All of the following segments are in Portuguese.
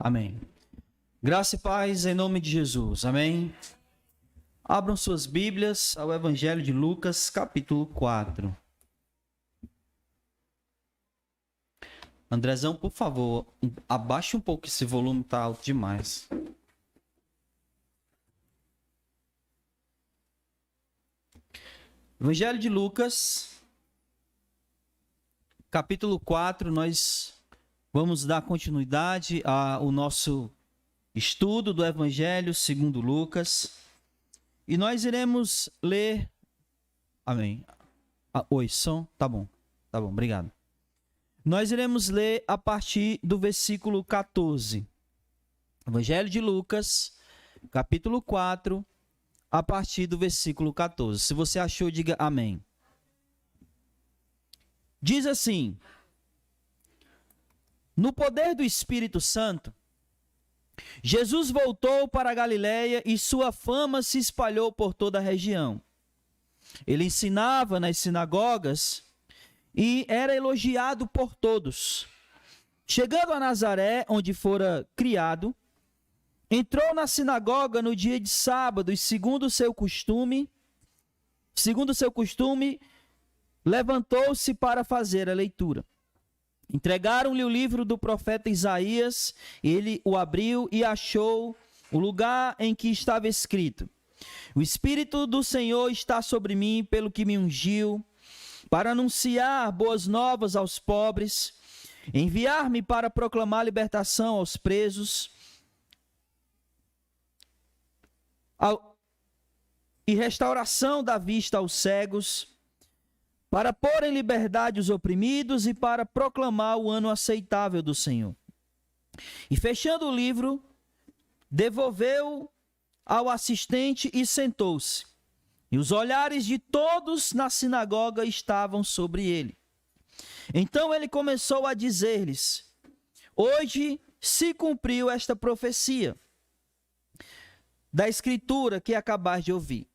Amém. Graça e paz em nome de Jesus. Amém. Abram suas Bíblias ao Evangelho de Lucas, capítulo 4. Andrezão, por favor, abaixe um pouco esse volume, tá alto demais. Evangelho de Lucas, capítulo 4, nós vamos dar continuidade ao nosso estudo do Evangelho segundo Lucas. E nós iremos ler... Amém. Oi, som? Tá bom, obrigado. Nós iremos ler a partir do versículo 14. Evangelho de Lucas, capítulo 4, a partir do versículo 14. Se você achou, diga amém. Diz assim: no poder do Espírito Santo, Jesus voltou para a Galiléia e sua fama se espalhou por toda a região. Ele ensinava nas sinagogas e era elogiado por todos. Chegando a Nazaré, onde fora criado, entrou na sinagoga no dia de sábado e, segundo seu costume, levantou-se para fazer a leitura. Entregaram-lhe o livro do profeta Isaías, ele o abriu e achou o lugar em que estava escrito: o Espírito do Senhor está sobre mim, pelo que me ungiu, para anunciar boas novas aos pobres, enviar-me para proclamar libertação aos presos e restauração da vista aos cegos, para pôr em liberdade os oprimidos e para proclamar o ano aceitável do Senhor. E fechando o livro, devolveu ao assistente e sentou-se. E os olhares de todos na sinagoga estavam sobre ele. Então ele começou a dizer-lhes: hoje se cumpriu esta profecia da Escritura que acabais de ouvir.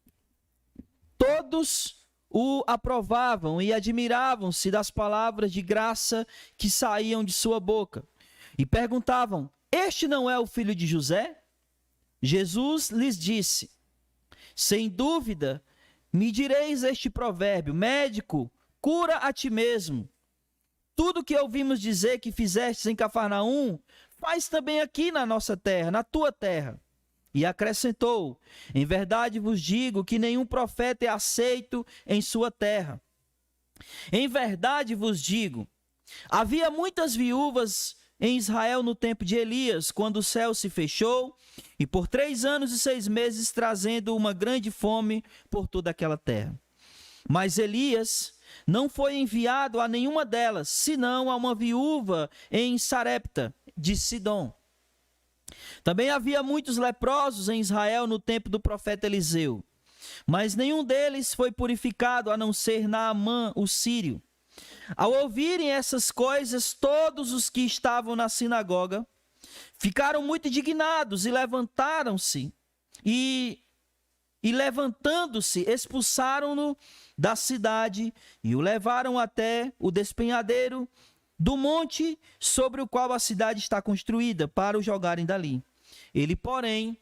Todos o aprovavam e admiravam-se das palavras de graça que saíam de sua boca. E perguntavam: este não é o filho de José? Jesus lhes disse: sem dúvida, me direis este provérbio: médico, cura a ti mesmo. Tudo que ouvimos dizer que fizestes em Cafarnaum, faz também aqui na nossa terra, na tua terra. E acrescentou: em verdade vos digo que nenhum profeta é aceito em sua terra. Em verdade vos digo, havia muitas viúvas em Israel no tempo de Elias, quando o céu se fechou, e por 3 anos e 6 meses trazendo uma grande fome por toda aquela terra. Mas Elias não foi enviado a nenhuma delas, senão a uma viúva em Sarepta de Sidom. Também havia muitos leprosos em Israel no tempo do profeta Eliseu, mas nenhum deles foi purificado, a não ser Naamã, o sírio. Ao ouvirem essas coisas, todos os que estavam na sinagoga ficaram muito indignados e levantaram-se e levantando-se, expulsaram-no da cidade e o levaram até o despenhadeiro do monte sobre o qual a cidade está construída, para o jogarem dali. Ele, porém,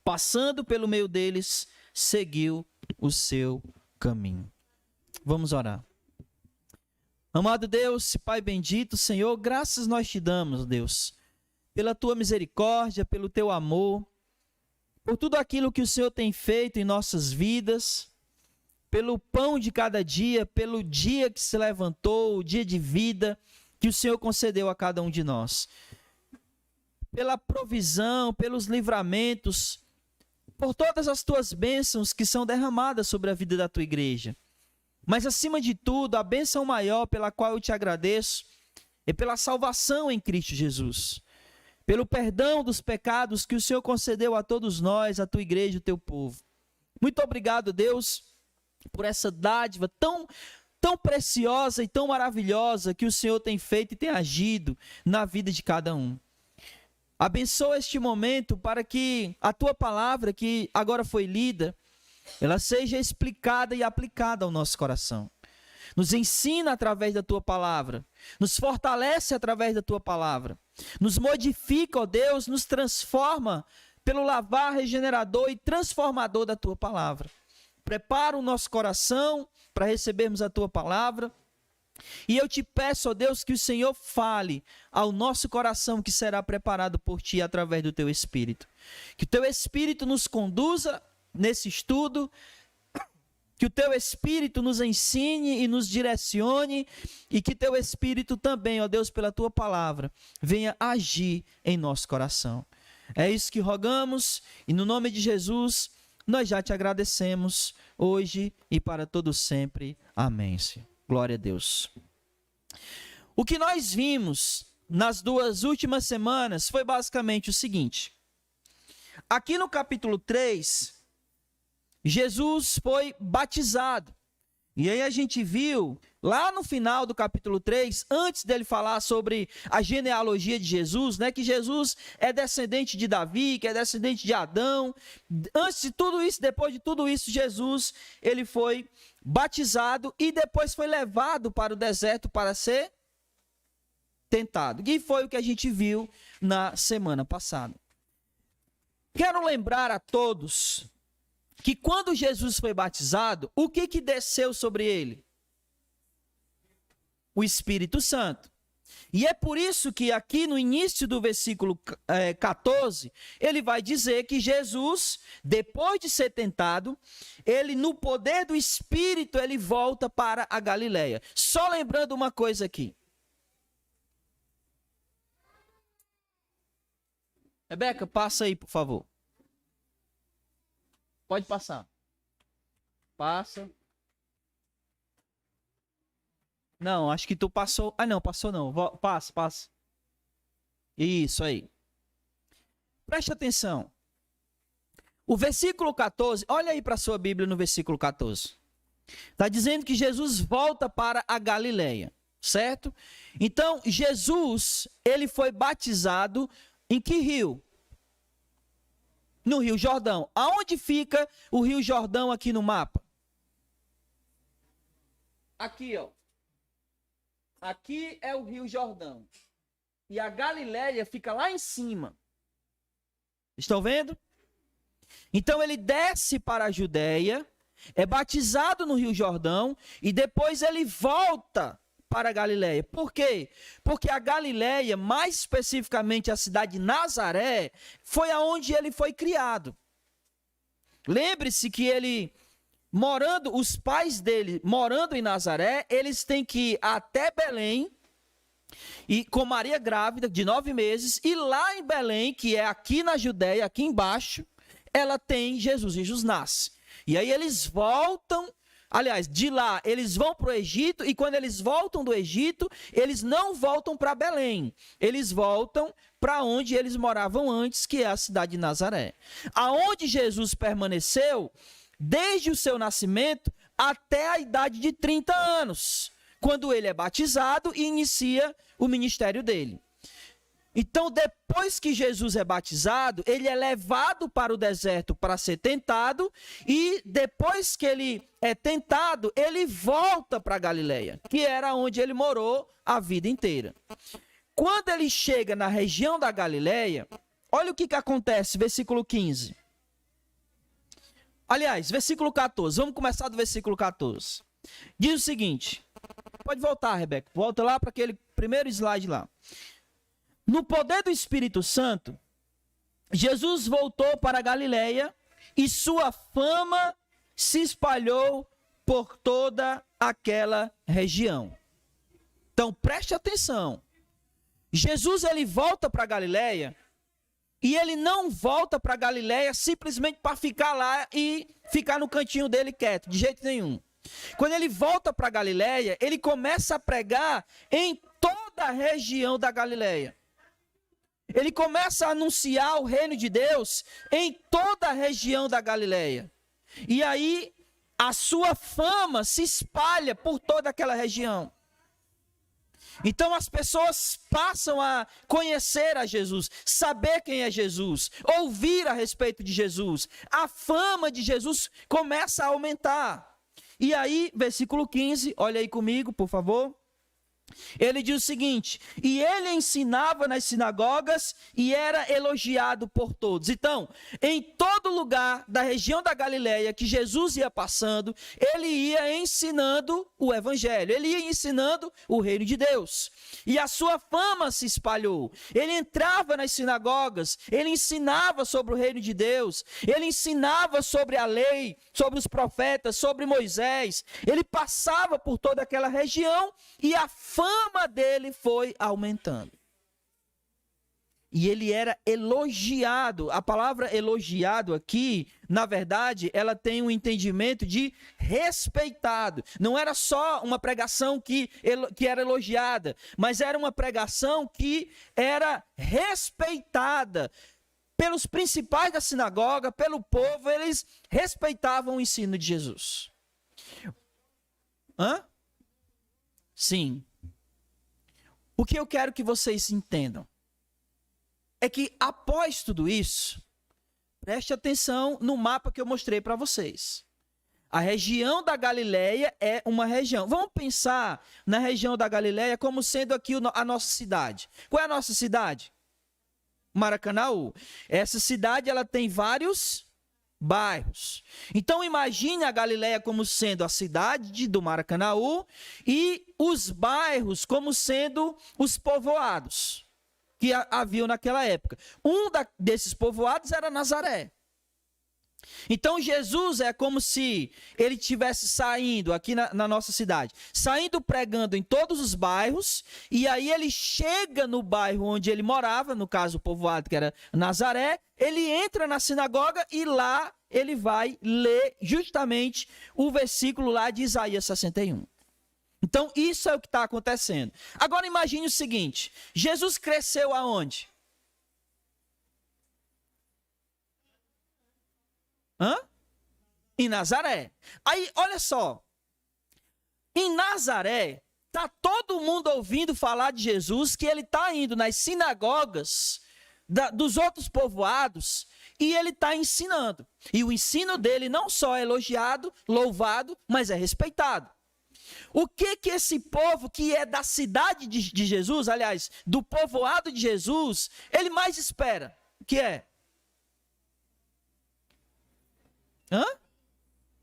passando pelo meio deles, seguiu o seu caminho. Vamos orar. Amado Deus, Pai bendito, Senhor, graças nós te damos, Deus, pela tua misericórdia, pelo teu amor, por tudo aquilo que o Senhor tem feito em nossas vidas, pelo pão de cada dia, pelo dia que se levantou, o dia de vida que o Senhor concedeu a cada um de nós. Pela provisão, pelos livramentos, por todas as tuas bênçãos que são derramadas sobre a vida da tua igreja. Mas acima de tudo, a bênção maior pela qual eu te agradeço é pela salvação em Cristo Jesus. Pelo perdão dos pecados que o Senhor concedeu a todos nós, a tua igreja, o teu povo. Muito obrigado, Deus, por essa dádiva tão preciosa e tão maravilhosa que o Senhor tem feito e tem agido na vida de cada um. Abençoa este momento para que a tua palavra, que agora foi lida, ela seja explicada e aplicada ao nosso coração. nos ensina através da tua palavra, nos fortalece através da tua palavra, nos modifica, ó Deus, nos transforma pelo lavar regenerador e transformador da tua palavra. Prepara o nosso coração para recebermos a tua palavra. E eu te peço, ó Deus, que o Senhor fale ao nosso coração que será preparado por ti através do teu Espírito. Que o teu Espírito nos conduza nesse estudo, que o teu Espírito nos ensine e nos direcione, e que teu Espírito também, ó Deus, pela tua palavra, venha agir em nosso coração. É isso que rogamos, e no nome de Jesus, nós já te agradecemos hoje e para todo sempre. Amém, Senhor. Glória a Deus. O que nós vimos nas 2 últimas semanas foi basicamente o seguinte. Aqui no capítulo 3, Jesus foi batizado. E aí a gente viu, lá no final do capítulo 3, antes dele falar sobre a genealogia de Jesus, né, que Jesus é descendente de Davi, que é descendente de Adão. Antes de tudo isso, depois de tudo isso, Jesus, ele foi batizado e depois foi levado para o deserto para ser tentado. E foi o que a gente viu na semana passada. Quero lembrar a todos que quando Jesus foi batizado, o que desceu sobre ele? O Espírito Santo. E é por isso que aqui no início do versículo 14, ele vai dizer que Jesus, depois de ser tentado, ele no poder do Espírito, ele volta para a Galileia. Só lembrando uma coisa aqui. Rebeca, passa aí, por favor. Pode passar. Passa. Não, acho que tu passou. Ah, não, passou não. Passa. Isso aí. Preste atenção. O versículo 14, olha aí para a sua Bíblia no versículo 14. Está dizendo que Jesus volta para a Galileia, certo? Então, Jesus, ele foi batizado em que rio? No Rio Jordão. Aonde fica o Rio Jordão aqui no mapa? Aqui, ó. Aqui é o Rio Jordão. E a Galileia fica lá em cima. Estão vendo? Então ele desce para a Judéia, é batizado no Rio Jordão e depois ele volta para a Galileia. Por quê? Porque a Galileia, mais especificamente a cidade de Nazaré, foi aonde ele foi criado. Lembre-se que os pais dele morando em Nazaré, eles têm que ir até Belém, e com Maria grávida de 9 meses, e lá em Belém, que é aqui na Judéia, aqui embaixo, ela tem Jesus, Jesus nasce. E aí eles voltam. Aliás, de lá eles vão para o Egito, e quando eles voltam do Egito, eles não voltam para Belém. Eles voltam para onde eles moravam antes, que é a cidade de Nazaré. Aonde Jesus permaneceu desde o seu nascimento até a idade de 30 anos, quando ele é batizado e inicia o ministério dele. Então, depois que Jesus é batizado, ele é levado para o deserto para ser tentado, e depois que ele é tentado, ele volta para a Galileia, que era onde ele morou a vida inteira. Quando ele chega na região da Galileia, olha o que acontece, versículo 15. Aliás, versículo 14, vamos começar do versículo 14. Diz o seguinte, pode voltar, Rebeca, volta lá para aquele primeiro slide lá. No poder do Espírito Santo, Jesus voltou para a Galileia e sua fama se espalhou por toda aquela região. Então, preste atenção. Jesus, ele volta para a Galileia e ele não volta para a Galileia simplesmente para ficar lá e ficar no cantinho dele quieto, de jeito nenhum. Quando ele volta para a Galileia, ele começa a pregar em toda a região da Galileia. Ele começa a anunciar o reino de Deus em toda a região da Galileia. E aí, a sua fama se espalha por toda aquela região. Então, as pessoas passam a conhecer a Jesus, saber quem é Jesus, ouvir a respeito de Jesus. A fama de Jesus começa a aumentar. E aí, versículo 15, olha aí comigo, por favor. Ele diz o seguinte: e ele ensinava nas sinagogas e era elogiado por todos. Então, em todo lugar da região da Galileia que Jesus ia passando, ele ia ensinando o evangelho, ele ia ensinando o reino de Deus. E a sua fama se espalhou. Ele entrava nas sinagogas, ele ensinava sobre o reino de Deus, ele ensinava sobre a lei, sobre os profetas, sobre Moisés. Ele passava por toda aquela região e a fama dele foi aumentando. E ele era elogiado. A palavra elogiado aqui, na verdade, ela tem um entendimento de respeitado. Não era só uma pregação que era elogiada, mas era uma pregação que era respeitada pelos principais da sinagoga, pelo povo. Eles respeitavam o ensino de Jesus. Sim. O que eu quero que vocês entendam é que após tudo isso, preste atenção no mapa que eu mostrei para vocês. A região da Galileia é uma região. Vamos pensar na região da Galileia como sendo aqui a nossa cidade. Qual é a nossa cidade? Maracanaú. Essa cidade ela tem vários bairros. Então imagine a Galileia como sendo a cidade do Maracanaú e os bairros como sendo os povoados que haviam naquela época. Desses povoados era Nazaré. Então Jesus é como se ele estivesse saindo aqui na nossa cidade, saindo pregando em todos os bairros, e aí ele chega no bairro onde ele morava, no caso o povoado que era Nazaré, ele entra na sinagoga e lá ele vai ler justamente o versículo lá de Isaías 61. Então isso é o que está acontecendo. Agora imagine o seguinte, Jesus cresceu aonde? Em Nazaré. Aí, olha só. Em Nazaré, tá todo mundo ouvindo falar de Jesus, que ele está indo nas sinagogas dos outros povoados e ele está ensinando. E o ensino dele não só é elogiado, louvado, mas é respeitado. O que esse povo que é da cidade de Jesus, aliás, do povoado de Jesus, ele mais espera? O que é?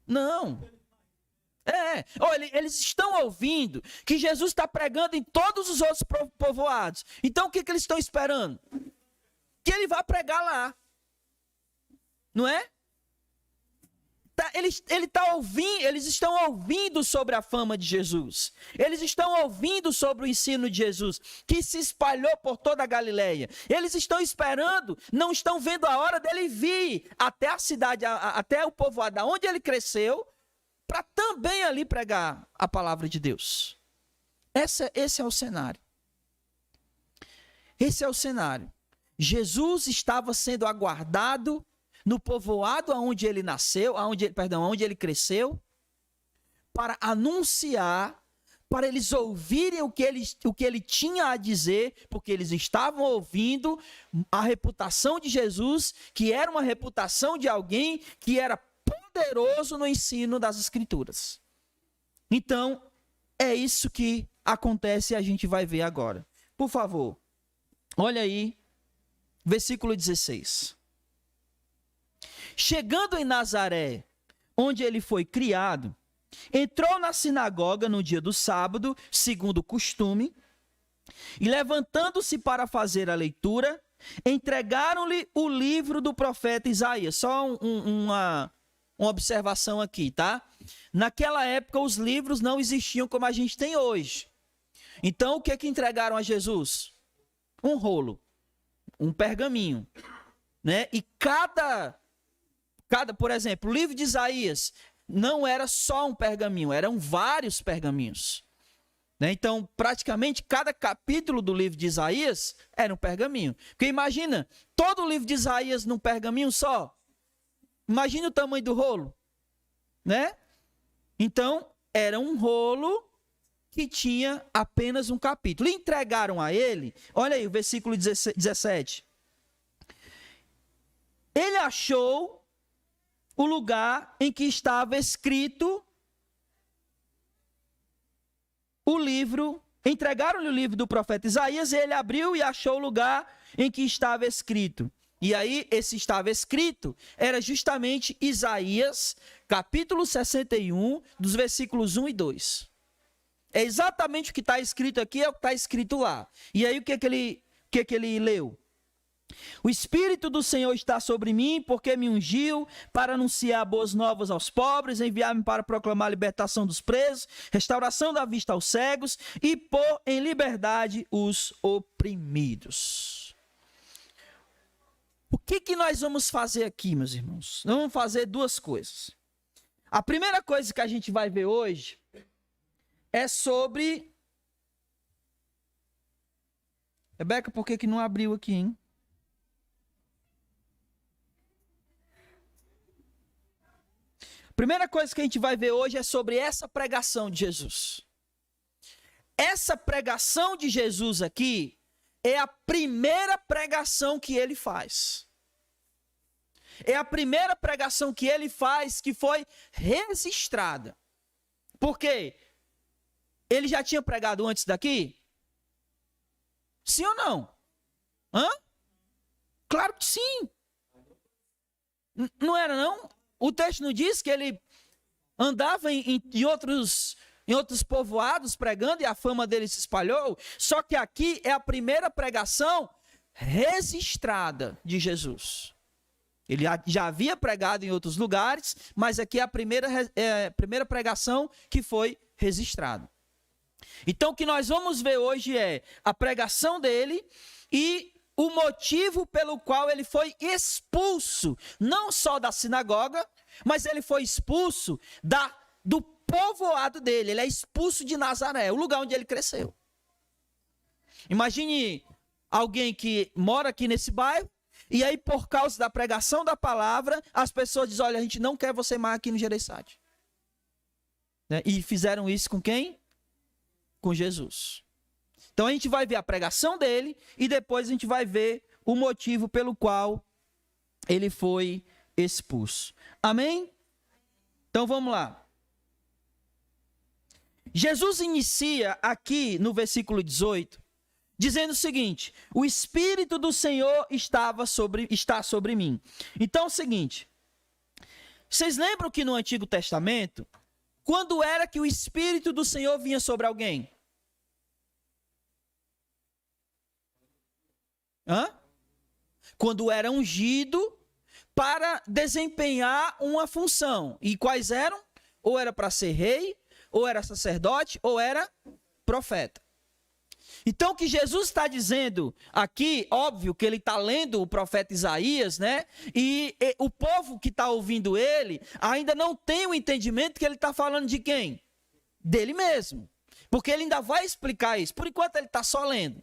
Não. Eles estão ouvindo que Jesus está pregando em todos os outros povoados. Então o que eles estão esperando? Que ele vá pregar lá. Não é? Eles estão ouvindo sobre a fama de Jesus. Eles estão ouvindo sobre o ensino de Jesus, que se espalhou por toda a Galileia. Eles estão esperando, não estão vendo a hora dele vir até a cidade, até o povoado onde ele cresceu, para também ali pregar a palavra de Deus. Esse é o cenário. Esse é o cenário. Jesus estava sendo aguardado no povoado onde ele nasceu, onde ele cresceu, para anunciar, para eles ouvirem o que ele tinha a dizer, porque eles estavam ouvindo a reputação de Jesus, que era uma reputação de alguém que era poderoso no ensino das Escrituras. Então, é isso que acontece e a gente vai ver agora. Por favor, olha aí, versículo 16. Chegando em Nazaré, onde ele foi criado, entrou na sinagoga no dia do sábado, segundo o costume, e levantando-se para fazer a leitura, entregaram-lhe o livro do profeta Isaías. Só uma observação aqui, tá? Naquela época os livros não existiam como a gente tem hoje. Então o que entregaram a Jesus? Um rolo, um pergaminho, né? E por exemplo, o livro de Isaías não era só um pergaminho, eram vários pergaminhos. Né? Então, praticamente, cada capítulo do livro de Isaías era um pergaminho. Porque imagina, todo o livro de Isaías num pergaminho só. Imagina o tamanho do rolo. Né? Então, era um rolo que tinha apenas um capítulo. E entregaram a ele, olha aí o versículo 17. Ele achou o lugar em que estava escrito o livro, entregaram-lhe o livro do profeta Isaías, e ele abriu e achou o lugar em que estava escrito. E aí, esse estava escrito, era justamente Isaías, capítulo 61, dos versículos 1 e 2. É exatamente o que está escrito aqui, é o que está escrito lá. E aí, o que ele leu? O Espírito do Senhor está sobre mim, porque me ungiu para anunciar boas novas aos pobres, enviar-me para proclamar a libertação dos presos, restauração da vista aos cegos e pôr em liberdade os oprimidos. O que nós vamos fazer aqui, meus irmãos? Nós vamos fazer duas coisas. A primeira coisa que a gente vai ver hoje é sobre... Rebeca, por que não abriu aqui, hein? A primeira coisa que a gente vai ver hoje é sobre essa pregação de Jesus. Essa pregação de Jesus aqui é a primeira pregação que ele faz. É a primeira pregação que ele faz que foi registrada. Por quê? Ele já tinha pregado antes daqui? Sim ou não? Hã? Claro que sim. Não era não? O texto não diz que ele andava em outros povoados pregando e a fama dele se espalhou? Só que aqui é a primeira pregação registrada de Jesus. Ele já havia pregado em outros lugares, mas aqui é a primeira pregação que foi registrada. Então o que nós vamos ver hoje é a pregação dele e o motivo pelo qual ele foi expulso, não só da sinagoga, mas ele foi expulso do povoado dele. Ele é expulso de Nazaré, o lugar onde ele cresceu. Imagine alguém que mora aqui nesse bairro, e aí por causa da pregação da palavra, as pessoas dizem, olha, a gente não quer você mais aqui no Gereissati. Né? E fizeram isso com quem? Com Jesus. Então a gente vai ver a pregação dele e depois a gente vai ver o motivo pelo qual ele foi expulso. Amém? Então vamos lá. Jesus inicia aqui no versículo 18, dizendo o seguinte: o Espírito do Senhor está sobre mim. Então é o seguinte, vocês lembram que no Antigo Testamento, quando era que o Espírito do Senhor vinha sobre alguém? Quando era ungido para desempenhar uma função. E quais eram? Ou era para ser rei, ou era sacerdote, ou era profeta. Então o que Jesus está dizendo aqui, óbvio que ele está lendo o profeta Isaías, né? E o povo que está ouvindo ele ainda não tem o entendimento que ele está falando de quem? Dele mesmo. Porque ele ainda vai explicar isso. Por enquanto ele está só lendo.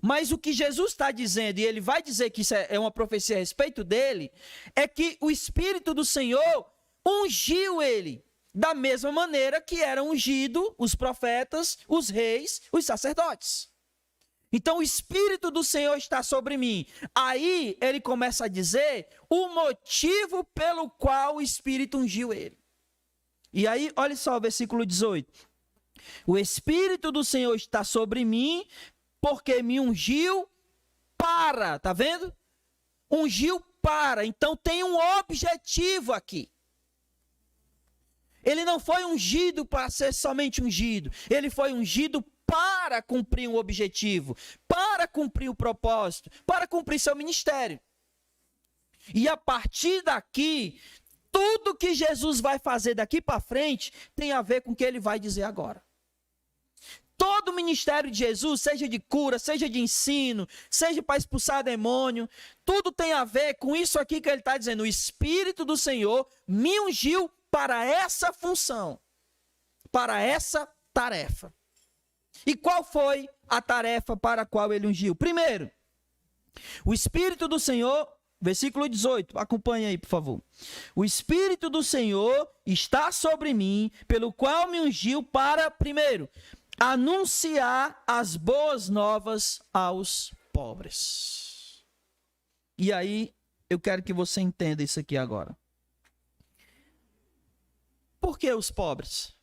Mas o que Jesus está dizendo, e ele vai dizer que isso é uma profecia a respeito dele, é que o Espírito do Senhor ungiu ele da mesma maneira que eram ungidos os profetas, os reis, os sacerdotes. Então o Espírito do Senhor está sobre mim. Aí ele começa a dizer o motivo pelo qual o Espírito ungiu ele. E aí, olha só o versículo 18. O Espírito do Senhor está sobre mim, porque me ungiu para, tá vendo? Ungiu para, então tem um objetivo aqui. Ele não foi ungido para ser somente ungido, ele foi ungido para cumprir um objetivo, para cumprir o propósito, para cumprir seu ministério. E a partir daqui, tudo que Jesus vai fazer daqui para frente tem a ver com o que ele vai dizer agora. Todo o ministério de Jesus, seja de cura, seja de ensino, seja para expulsar demônio, tudo tem a ver com isso aqui que ele está dizendo. O Espírito do Senhor me ungiu para essa função, para essa tarefa. E qual foi a tarefa para a qual ele ungiu? Primeiro, o Espírito do Senhor, versículo 18, acompanha aí, por favor. O Espírito do Senhor está sobre mim, pelo qual me ungiu para, primeiro, anunciar as boas novas aos pobres. E aí, eu quero que você entenda isso aqui agora. Por que os pobres?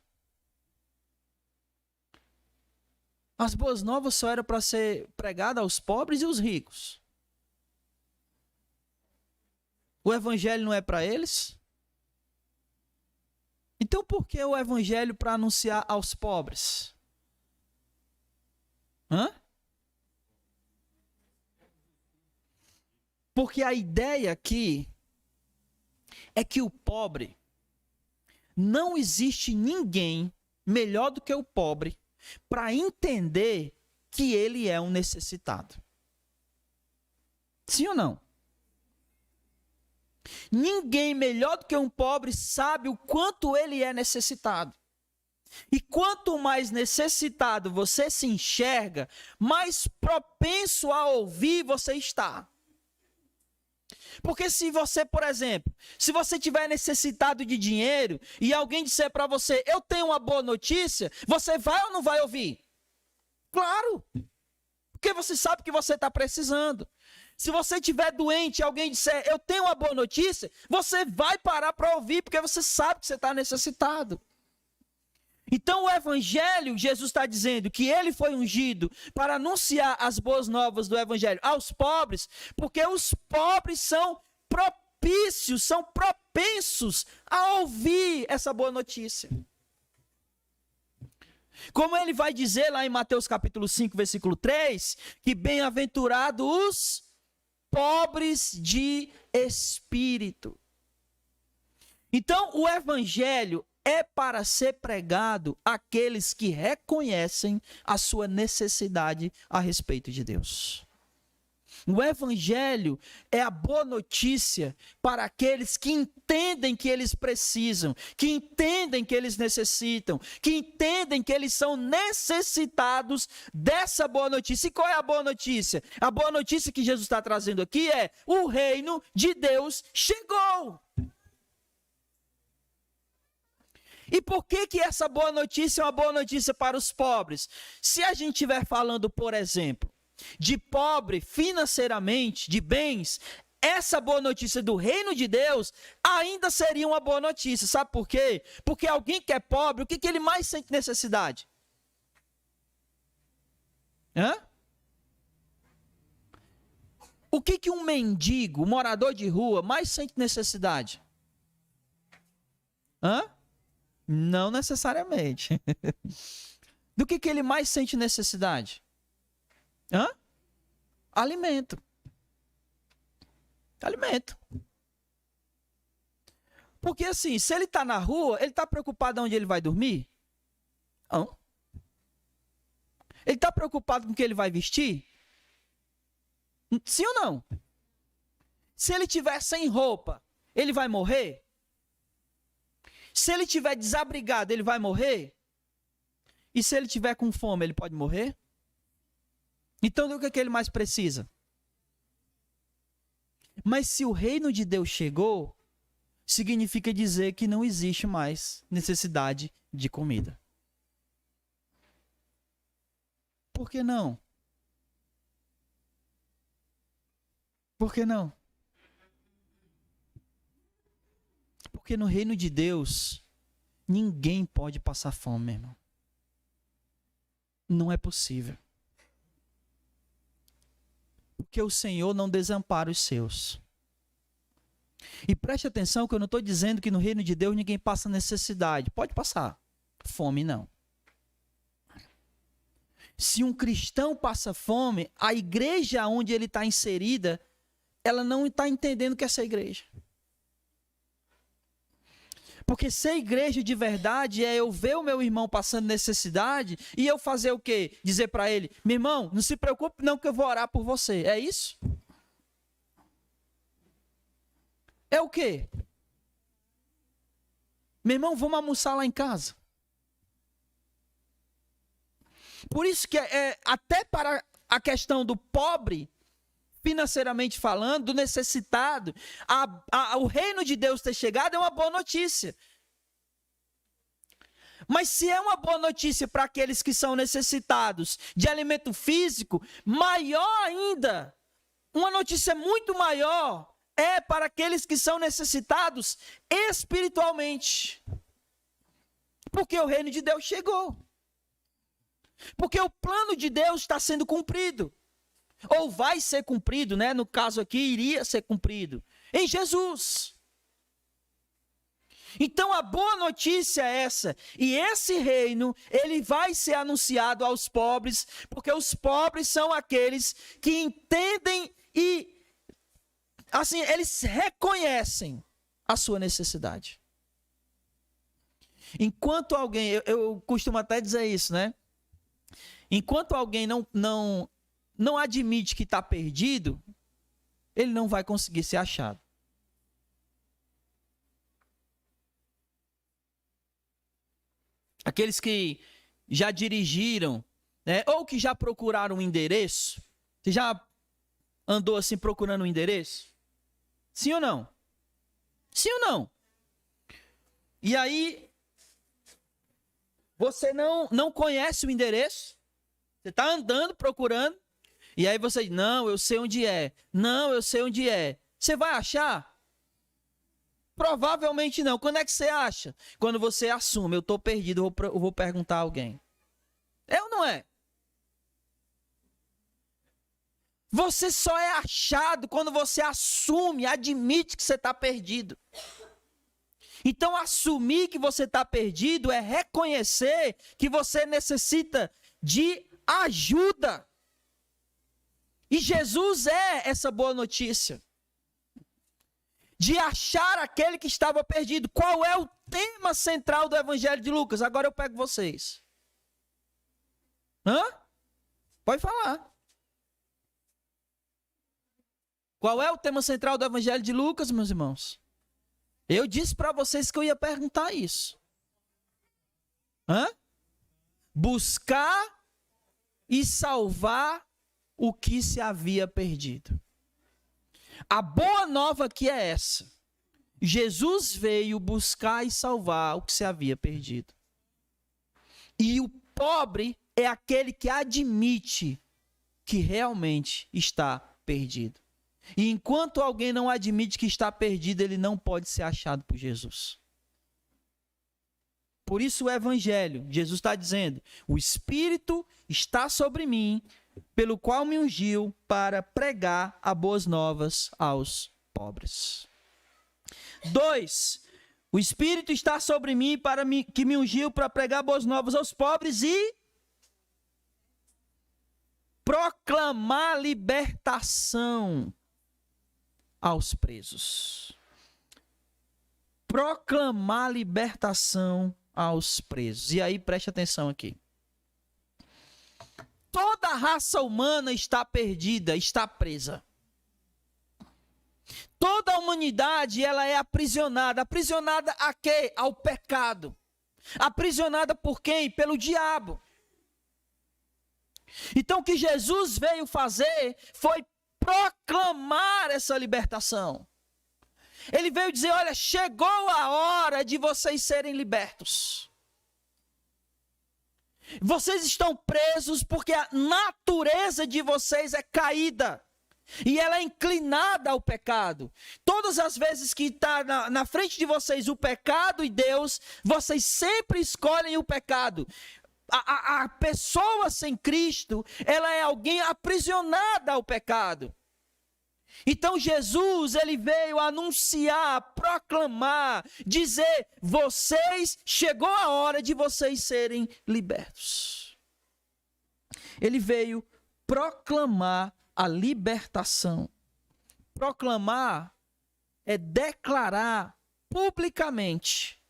As boas novas só eram para ser pregada aos pobres e aos ricos. O evangelho não é para eles? Então por que o evangelho para anunciar aos pobres? Porque a ideia aqui é que o pobre, não existe ninguém melhor do que o pobre para entender que ele é um necessitado. Sim ou não? Ninguém melhor do que um pobre sabe o quanto ele é necessitado. E quanto mais necessitado você se enxerga, mais propenso a ouvir você está. Porque se você, por exemplo, se você tiver necessitado de dinheiro e alguém disser para você, eu tenho uma boa notícia, você vai ou não vai ouvir? Claro! Porque você sabe que você está precisando. Se você estiver doente e alguém disser, eu tenho uma boa notícia, você vai parar para ouvir, porque você sabe que você está necessitado. Então o evangelho, Jesus está dizendo que ele foi ungido para anunciar as boas novas do evangelho aos pobres, porque os pobres são propícios, são propensos a ouvir essa boa notícia. Como ele vai dizer lá em Mateus capítulo 5, versículo 3, que bem-aventurados os pobres de espírito. Então o evangelho é para ser pregado àqueles que reconhecem a sua necessidade a respeito de Deus. O evangelho é a boa notícia para aqueles que entendem que eles precisam, que entendem que eles necessitam, que entendem que eles são necessitados dessa boa notícia. E qual é a boa notícia? A boa notícia que Jesus está trazendo aqui é: o reino de Deus chegou. E por que essa boa notícia é uma boa notícia para os pobres? Se a gente estiver falando, por exemplo, de pobre financeiramente, de bens, essa boa notícia do reino de Deus ainda seria uma boa notícia. Sabe por quê? Porque alguém que é pobre, o que ele mais sente necessidade? O que um mendigo, um morador de rua, mais sente necessidade? Não necessariamente. Do que ele mais sente necessidade? Alimento. Alimento. Porque assim, se ele está na rua, ele está preocupado onde ele vai dormir? Não. Ele está preocupado com o que ele vai vestir? Sim ou não? Se ele estiver sem roupa, ele vai morrer? Se ele estiver desabrigado, ele vai morrer? E se ele estiver com fome, ele pode morrer? Então, do que ele mais precisa? Mas se o reino de Deus chegou, significa dizer que não existe mais necessidade de comida. Por que não? Por que não? Porque no reino de Deus, ninguém pode passar fome, meu irmão. Não é possível. Porque o Senhor não desampara os seus. E preste atenção que eu não estou dizendo que no reino de Deus ninguém passa necessidade. Pode passar. Fome não. Se um cristão passa fome, a igreja onde ele está inserida, ela não está entendendo o que é essa igreja. Porque ser igreja de verdade é eu ver o meu irmão passando necessidade e eu fazer o quê? Dizer para ele, meu irmão, não se preocupe não que eu vou orar por você. É isso? É o quê? Meu irmão, vamos almoçar lá em casa. Por isso que até para a questão do pobre, financeiramente falando, do necessitado, o reino de Deus ter chegado é uma boa notícia. Mas se é uma boa notícia para aqueles que são necessitados de alimento físico, maior ainda, uma notícia muito maior é para aqueles que são necessitados espiritualmente. Porque o reino de Deus chegou. Porque o plano de Deus está sendo cumprido. Ou vai ser cumprido, né? No caso aqui, iria ser cumprido em Jesus. Então a boa notícia é essa. E esse reino, ele vai ser anunciado aos pobres, porque os pobres são aqueles que entendem e, assim, eles reconhecem a sua necessidade. Enquanto alguém, eu costumo até dizer isso, né? Enquanto alguém não admite que está perdido, ele não vai conseguir ser achado. Aqueles que já dirigiram, né, ou que já procuraram um endereço, você já andou assim procurando um endereço? Sim ou não? Sim ou não? E aí, você não conhece o endereço, você está andando procurando, e aí você diz, não, eu sei onde é. Não, eu sei onde é. Você vai achar? Provavelmente não. Quando é que você acha? Quando você assume, eu estou perdido, eu vou perguntar a alguém. É ou não é? Você só é achado quando você assume, admite que você está perdido. Então, assumir que você está perdido é reconhecer que você necessita de ajuda. E Jesus é essa boa notícia. De achar aquele que estava perdido. Qual é o tema central do Evangelho de Lucas? Agora eu pego vocês. Pode falar. Qual é o tema central do Evangelho de Lucas, meus irmãos? Eu disse para vocês que eu ia perguntar isso. Buscar e salvar o que se havia perdido. A boa nova aqui é essa. Jesus veio buscar e salvar o que se havia perdido. E o pobre é aquele que admite que realmente está perdido. E enquanto alguém não admite que está perdido, ele não pode ser achado por Jesus. Por isso o Evangelho, Jesus está dizendo, o Espírito está sobre mim, pelo qual me ungiu para pregar as boas novas aos pobres. 2. O Espírito está sobre mim que me ungiu para pregar boas novas aos pobres e proclamar libertação aos presos. Proclamar libertação aos presos. E aí, preste atenção aqui. Toda a raça humana está perdida, está presa. Toda a humanidade, ela é aprisionada. Aprisionada a quê? Ao pecado. Aprisionada por quem? Pelo diabo. Então, o que Jesus veio fazer foi proclamar essa libertação. Ele veio dizer, olha, chegou a hora de vocês serem libertos. Vocês estão presos porque a natureza de vocês é caída. E ela é inclinada ao pecado. Todas as vezes que está na frente de vocês o pecado e Deus, vocês sempre escolhem o pecado. A pessoa sem Cristo, ela é alguém aprisionada ao pecado. Então Jesus, ele veio anunciar, proclamar, dizer, chegou a hora de vocês serem libertos. Ele veio proclamar a libertação. Proclamar é declarar publicamente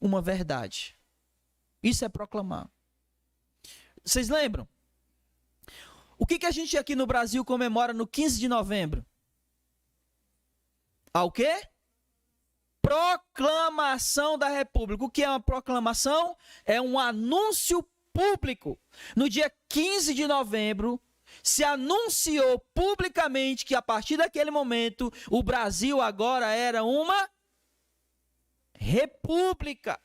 uma verdade. Isso é proclamar. Vocês lembram? O que a gente aqui no Brasil comemora no 15 de novembro? O quê? Proclamação da República. O que é uma proclamação? É um anúncio público. No dia 15 de novembro, se anunciou publicamente que a partir daquele momento, o Brasil agora era uma república.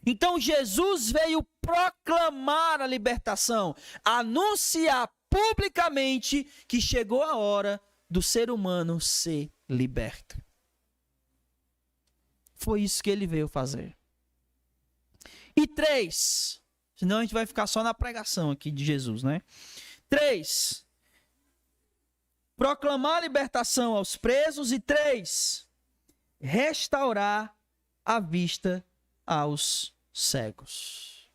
Então Jesus veio proclamar a libertação, anunciar publicamente que chegou a hora do ser humano ser liberto. Foi isso que ele veio fazer. E 3, Senão a gente vai ficar só na pregação aqui de Jesus, né? 3. Proclamar a libertação aos presos. E 3. Restaurar a vista aos cegos.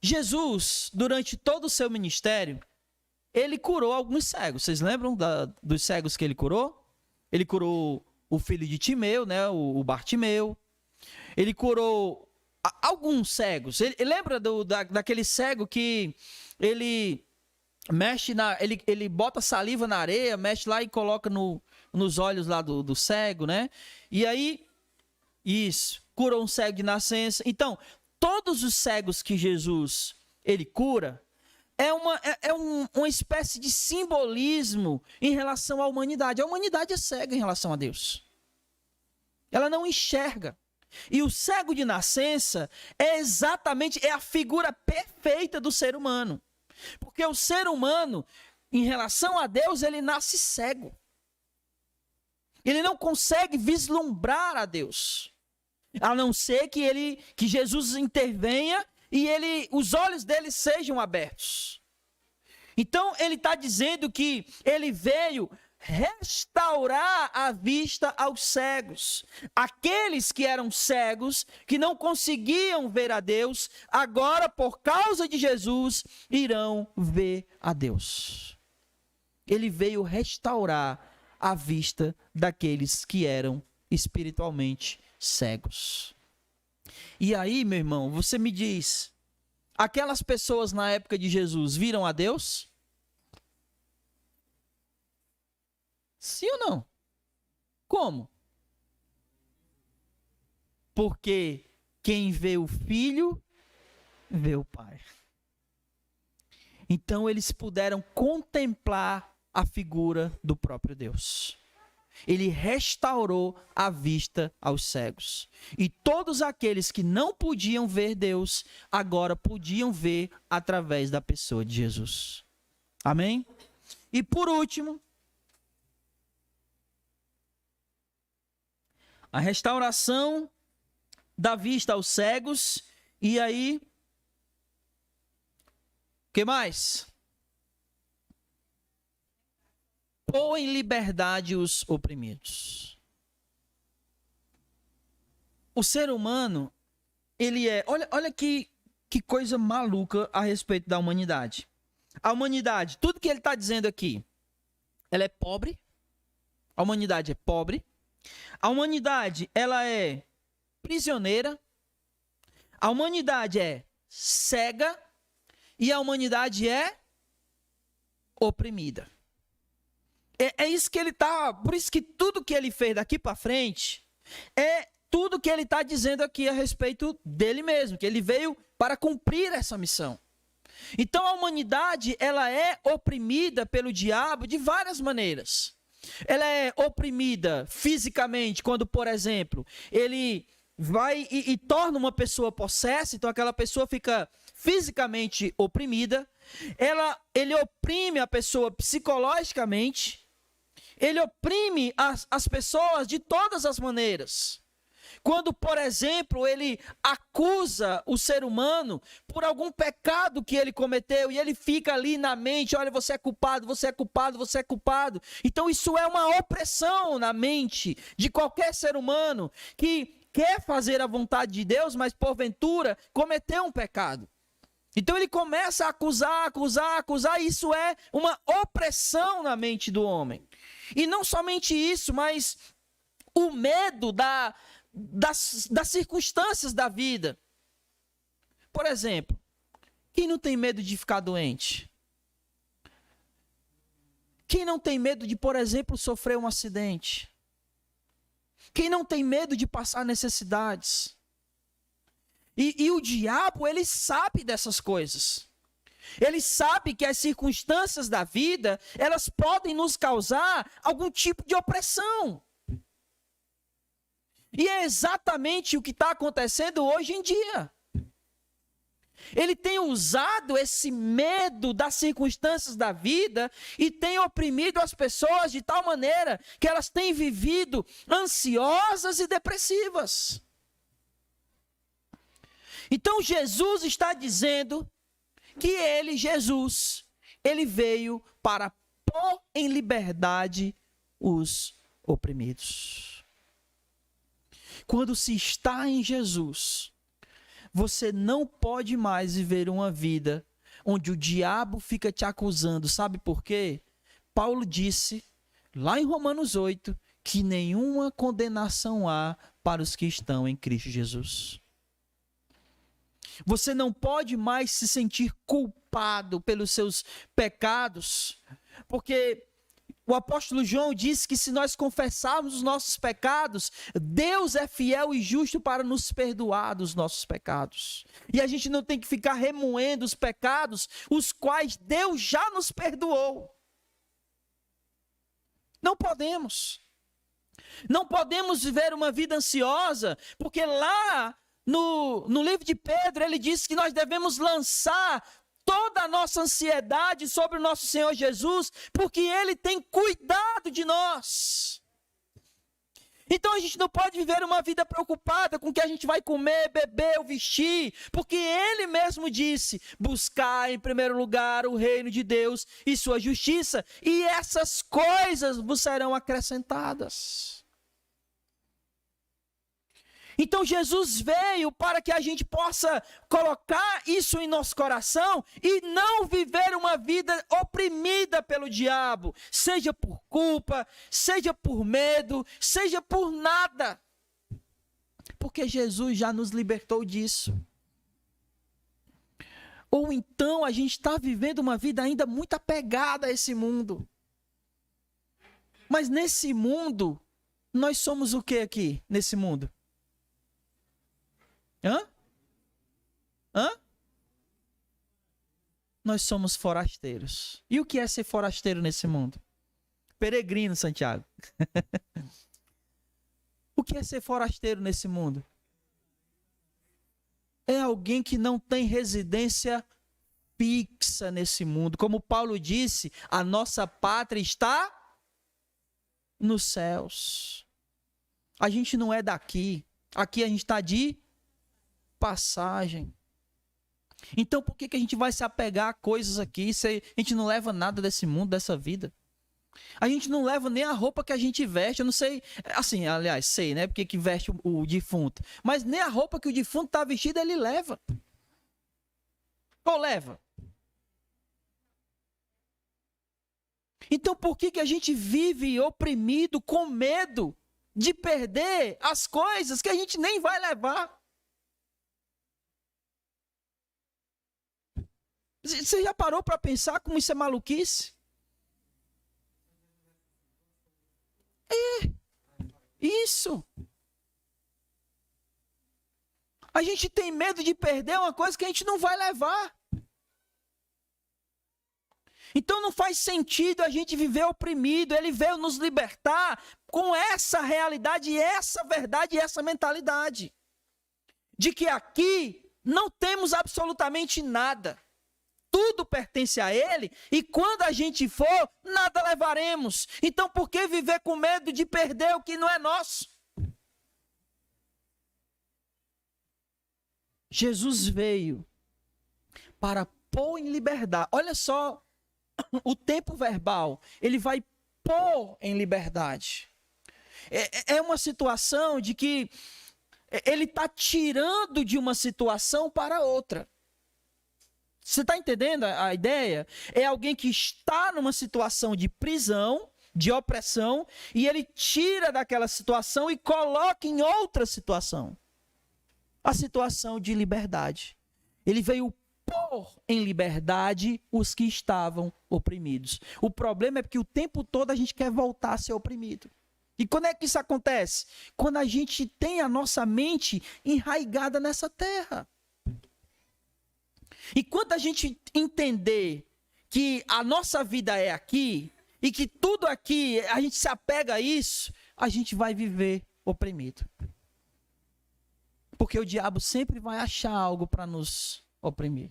Jesus, durante todo o seu ministério, ele curou alguns cegos. Vocês lembram dos cegos que ele curou? Ele curou o filho de Timeu, né? O Bartimeu. Ele curou alguns cegos. Ele lembra daquele cego que ele mexe ele bota saliva na areia, mexe lá e coloca nos olhos lá do cego, né? E aí, isso, curou um cego de nascença. Então, todos os cegos que Jesus ele cura é uma espécie de simbolismo em relação à humanidade. A humanidade é cega em relação a Deus. Ela não enxerga. E o cego de nascença é a figura perfeita do ser humano. Porque o ser humano, em relação a Deus, ele nasce cego. Ele não consegue vislumbrar a Deus. A não ser que Jesus intervenha e os olhos dele sejam abertos. Então, ele está dizendo que ele veio restaurar a vista aos cegos. Aqueles que eram cegos, que não conseguiam ver a Deus, agora, por causa de Jesus, irão ver a Deus. Ele veio restaurar a vista daqueles que eram espiritualmente cegos. E aí, meu irmão, você me diz, aquelas pessoas na época de Jesus viram a Deus? Sim ou não? Como? Porque quem vê o Filho, vê o Pai. Então eles puderam contemplar a figura do próprio Deus. Ele restaurou a vista aos cegos. E todos aqueles que não podiam ver Deus, agora podiam ver através da pessoa de Jesus. Amém? E por último, a restauração da vista aos cegos. E aí, o que mais? Pôr em liberdade os oprimidos. O ser humano, ele é... Olha que coisa maluca a respeito da humanidade. A humanidade, tudo que ele está dizendo aqui, ela é pobre. A humanidade é pobre. A humanidade, ela é prisioneira. A humanidade é cega. E a humanidade é oprimida. É isso que ele está... Por isso que tudo que ele fez daqui para frente é tudo que ele está dizendo aqui a respeito dele mesmo. Que ele veio para cumprir essa missão. Então a humanidade, ela é oprimida pelo diabo de várias maneiras. Ela é oprimida fisicamente quando, por exemplo, ele vai e torna uma pessoa possessa, então aquela pessoa fica fisicamente oprimida. Ele oprime a pessoa psicologicamente. Ele oprime as pessoas de todas as maneiras. Quando, por exemplo, ele acusa o ser humano por algum pecado que ele cometeu e ele fica ali na mente, olha, você é culpado, você é culpado, você é culpado. Então isso é uma opressão na mente de qualquer ser humano que quer fazer a vontade de Deus, mas porventura cometeu um pecado. Então ele começa a acusar, e isso é uma opressão na mente do homem. E não somente isso, mas o medo das circunstâncias da vida. Por exemplo, quem não tem medo de ficar doente? Quem não tem medo de, por exemplo, sofrer um acidente? Quem não tem medo de passar necessidades? E o diabo, ele sabe dessas coisas. Ele sabe que as circunstâncias da vida, elas podem nos causar algum tipo de opressão. E é exatamente o que está acontecendo hoje em dia. Ele tem usado esse medo das circunstâncias da vida e tem oprimido as pessoas de tal maneira que elas têm vivido ansiosas e depressivas. Então Jesus está dizendo que ele, Jesus, ele veio para pôr em liberdade os oprimidos. Quando se está em Jesus, você não pode mais viver uma vida onde o diabo fica te acusando. Sabe por quê? Paulo disse, lá em Romanos 8, que nenhuma condenação há para os que estão em Cristo Jesus. Você não pode mais se sentir culpado pelos seus pecados, porque o apóstolo João disse que se nós confessarmos os nossos pecados, Deus é fiel e justo para nos perdoar dos nossos pecados. E a gente não tem que ficar remoendo os pecados, os quais Deus já nos perdoou. Não podemos. Não podemos viver uma vida ansiosa, porque lá no livro de Pedro, ele diz que nós devemos lançar toda a nossa ansiedade sobre o nosso Senhor Jesus, porque Ele tem cuidado de nós. Então a gente não pode viver uma vida preocupada com o que a gente vai comer, beber ou vestir, porque Ele mesmo disse, buscar em primeiro lugar o reino de Deus e sua justiça, e essas coisas vos serão acrescentadas. Então Jesus veio para que a gente possa colocar isso em nosso coração e não viver uma vida oprimida pelo diabo, seja por culpa, seja por medo, seja por nada. Porque Jesus já nos libertou disso. Ou então a gente está vivendo uma vida ainda muito apegada a esse mundo. Mas nesse mundo, nós somos o que aqui, nesse mundo? Nós somos forasteiros. E o que é ser forasteiro nesse mundo? Peregrino, Santiago. O que é ser forasteiro nesse mundo? É alguém que não tem residência fixa nesse mundo. Como Paulo disse, a nossa pátria está nos céus. A gente não é daqui. Aqui a gente está de passagem. Então por que a gente vai se apegar a coisas aqui se a gente não leva nada desse mundo, dessa vida? A gente não leva nem a roupa que a gente veste. Eu não sei, assim, aliás, sei, né? Porque que veste o defunto. Mas nem a roupa que o defunto está vestido, ele leva. Ou leva? Então por que a gente vive oprimido, com medo de perder as coisas que a gente nem vai levar? Você já parou para pensar como isso é maluquice? É, isso. A gente tem medo de perder uma coisa que a gente não vai levar. Então não faz sentido a gente viver oprimido. Ele veio nos libertar com essa realidade, essa verdade e essa mentalidade. De que aqui não temos absolutamente nada. Tudo pertence a Ele, e quando a gente for, nada levaremos. Então por que viver com medo de perder o que não é nosso? Jesus veio para pôr em liberdade. Olha só o tempo verbal. Ele vai pôr em liberdade. É uma situação de que ele está tirando de uma situação para outra. Você está entendendo a ideia? É alguém que está numa situação de prisão, de opressão, e ele tira daquela situação e coloca em outra situação. A situação de liberdade. Ele veio pôr em liberdade os que estavam oprimidos. O problema é porque o tempo todo a gente quer voltar a ser oprimido. E quando é que isso acontece? Quando a gente tem a nossa mente enraigada nessa terra. E quando a gente entender que a nossa vida é aqui, e que tudo aqui, a gente se apega a isso, a gente vai viver oprimido. Porque o diabo sempre vai achar algo para nos oprimir.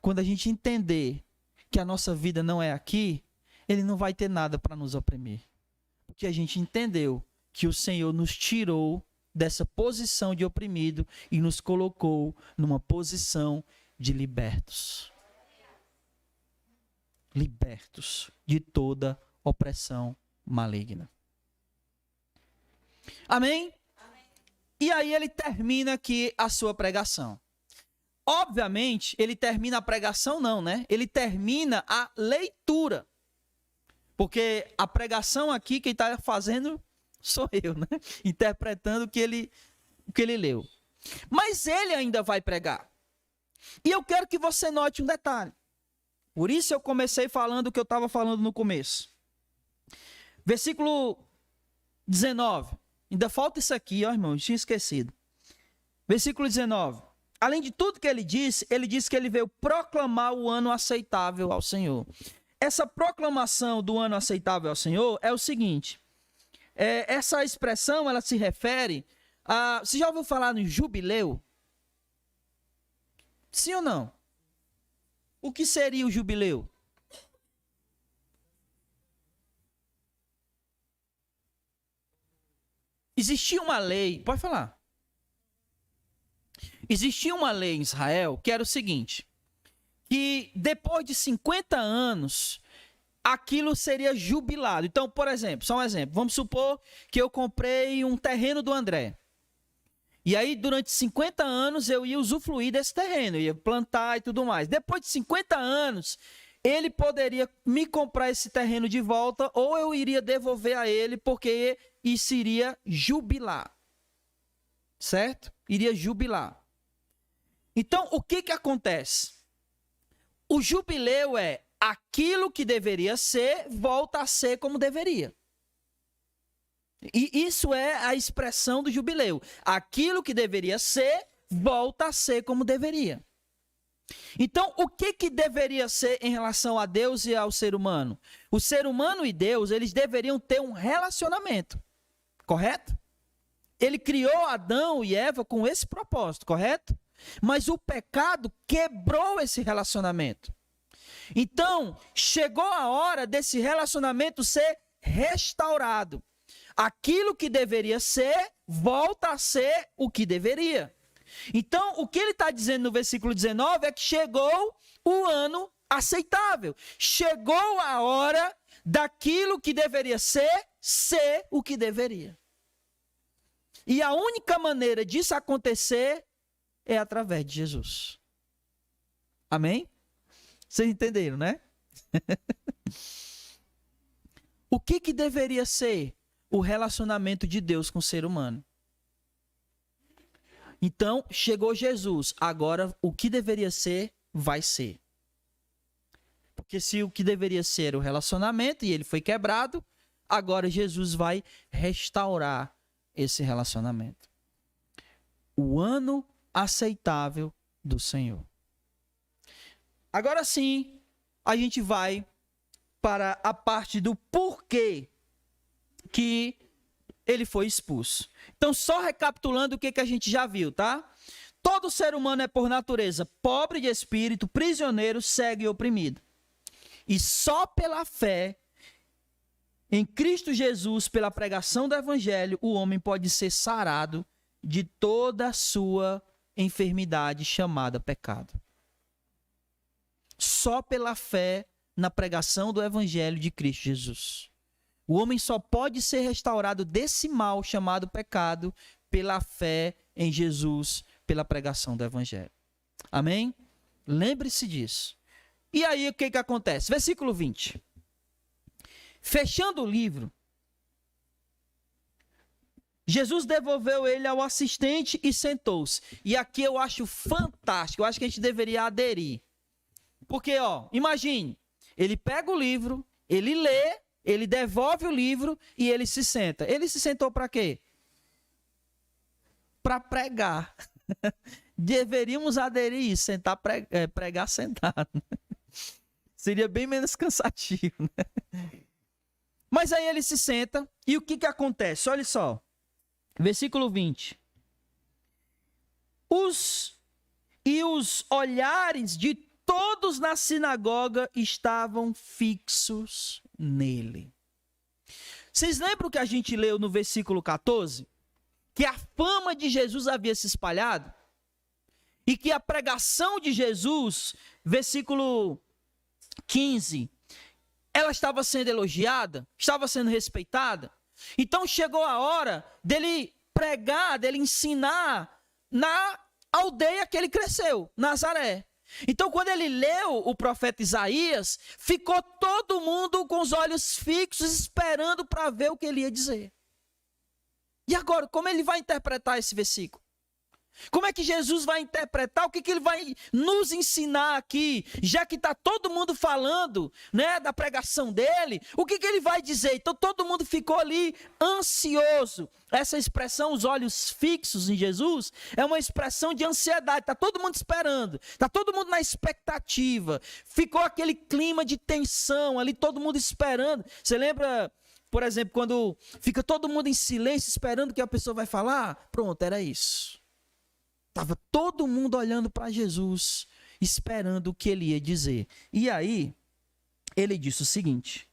Quando a gente entender que a nossa vida não é aqui, ele não vai ter nada para nos oprimir. Porque a gente entendeu que o Senhor nos tirou dessa posição de oprimido e nos colocou numa posição de libertos. Libertos de toda opressão maligna. Amém? Amém? E aí ele termina aqui a sua pregação. Obviamente, ele termina a pregação não, né? Ele termina a leitura. Porque a pregação aqui, quem está fazendo sou eu, né? Interpretando o que ele leu. Mas ele ainda vai pregar. E eu quero que você note um detalhe. Por isso eu comecei falando o que eu estava falando no começo. Versículo 19. Ainda falta isso aqui, ó, irmão, eu tinha esquecido. Versículo 19. Além de tudo que ele disse que ele veio proclamar o ano aceitável ao Senhor. Essa proclamação do ano aceitável ao Senhor é o seguinte. Essa expressão, ela se refere a... Você já ouviu falar no jubileu? Sim ou não? O que seria o jubileu? Existia uma lei... Pode falar. Existia uma lei em Israel que era o seguinte, que depois de 50 anos, aquilo seria jubilado. Então, por exemplo, só um exemplo, vamos supor que eu comprei um terreno do André. E aí, durante 50 anos, eu ia usufruir desse terreno, eu ia plantar e tudo mais. Depois de 50 anos, ele poderia me comprar esse terreno de volta ou eu iria devolver a ele, porque isso iria jubilar. Certo? Iria jubilar. Então, o que acontece? O jubileu é aquilo que deveria ser, volta a ser como deveria. E isso é a expressão do jubileu. Aquilo que deveria ser, volta a ser como deveria. Então, o que deveria ser em relação a Deus e ao ser humano? O ser humano e Deus, eles deveriam ter um relacionamento. Correto? Ele criou Adão e Eva com esse propósito, correto? Mas o pecado quebrou esse relacionamento. Então, chegou a hora desse relacionamento ser restaurado. Aquilo que deveria ser, volta a ser o que deveria. Então, o que ele está dizendo no versículo 19 é que chegou o ano aceitável. Chegou a hora daquilo que deveria ser, ser o que deveria. E a única maneira disso acontecer é através de Jesus. Amém? Vocês entenderam, né? O que deveria ser o relacionamento de Deus com o ser humano? Então, chegou Jesus. Agora, o que deveria ser, vai ser. Porque se o que deveria ser o relacionamento e ele foi quebrado, agora Jesus vai restaurar esse relacionamento. O ano aceitável do Senhor. Agora sim, a gente vai para a parte do porquê que ele foi expulso. Então, só recapitulando o que a gente já viu, tá? Todo ser humano é, por natureza, pobre de espírito, prisioneiro, cego e oprimido. E só pela fé em Cristo Jesus, pela pregação do Evangelho, o homem pode ser sarado de toda a sua enfermidade chamada pecado. Só pela fé na pregação do Evangelho de Cristo Jesus. O homem só pode ser restaurado desse mal chamado pecado pela fé em Jesus, pela pregação do Evangelho. Amém? Lembre-se disso. E aí o que acontece? Versículo 20. Fechando o livro, Jesus devolveu ele ao assistente e sentou-se. E aqui eu acho fantástico, eu acho que a gente deveria aderir. Porque, imagine, ele pega o livro, ele lê, ele devolve o livro e ele se senta. Ele se sentou para quê? Para pregar. Deveríamos aderir isso, sentar, pregar sentado. Seria bem menos cansativo, né? Mas aí ele se senta e o que acontece? Olha só. Versículo 20. Os olhares de todos na sinagoga estavam fixos nele. Vocês lembram que a gente leu no versículo 14? que a fama de Jesus havia se espalhado e que a pregação de Jesus, versículo 15, ela estava sendo elogiada, estava sendo respeitada. Então chegou a hora dele pregar, dele ensinar na aldeia que ele cresceu, Nazaré. Então, quando ele leu o profeta Isaías, ficou todo mundo com os olhos fixos, esperando para ver o que ele ia dizer. E agora, como ele vai interpretar esse versículo? Como é que Jesus vai interpretar? O que ele vai nos ensinar aqui? Já que está todo mundo falando, né, da pregação dele, o que ele vai dizer? Então todo mundo ficou ali ansioso. Essa expressão, os olhos fixos em Jesus, é uma expressão de ansiedade. Está todo mundo esperando, está todo mundo na expectativa. Ficou aquele clima de tensão ali, todo mundo esperando. Você lembra, por exemplo, quando fica todo mundo em silêncio esperando o que a pessoa vai falar? Pronto, era isso. Estava todo mundo olhando para Jesus, esperando o que ele ia dizer. E aí, ele disse o seguinte.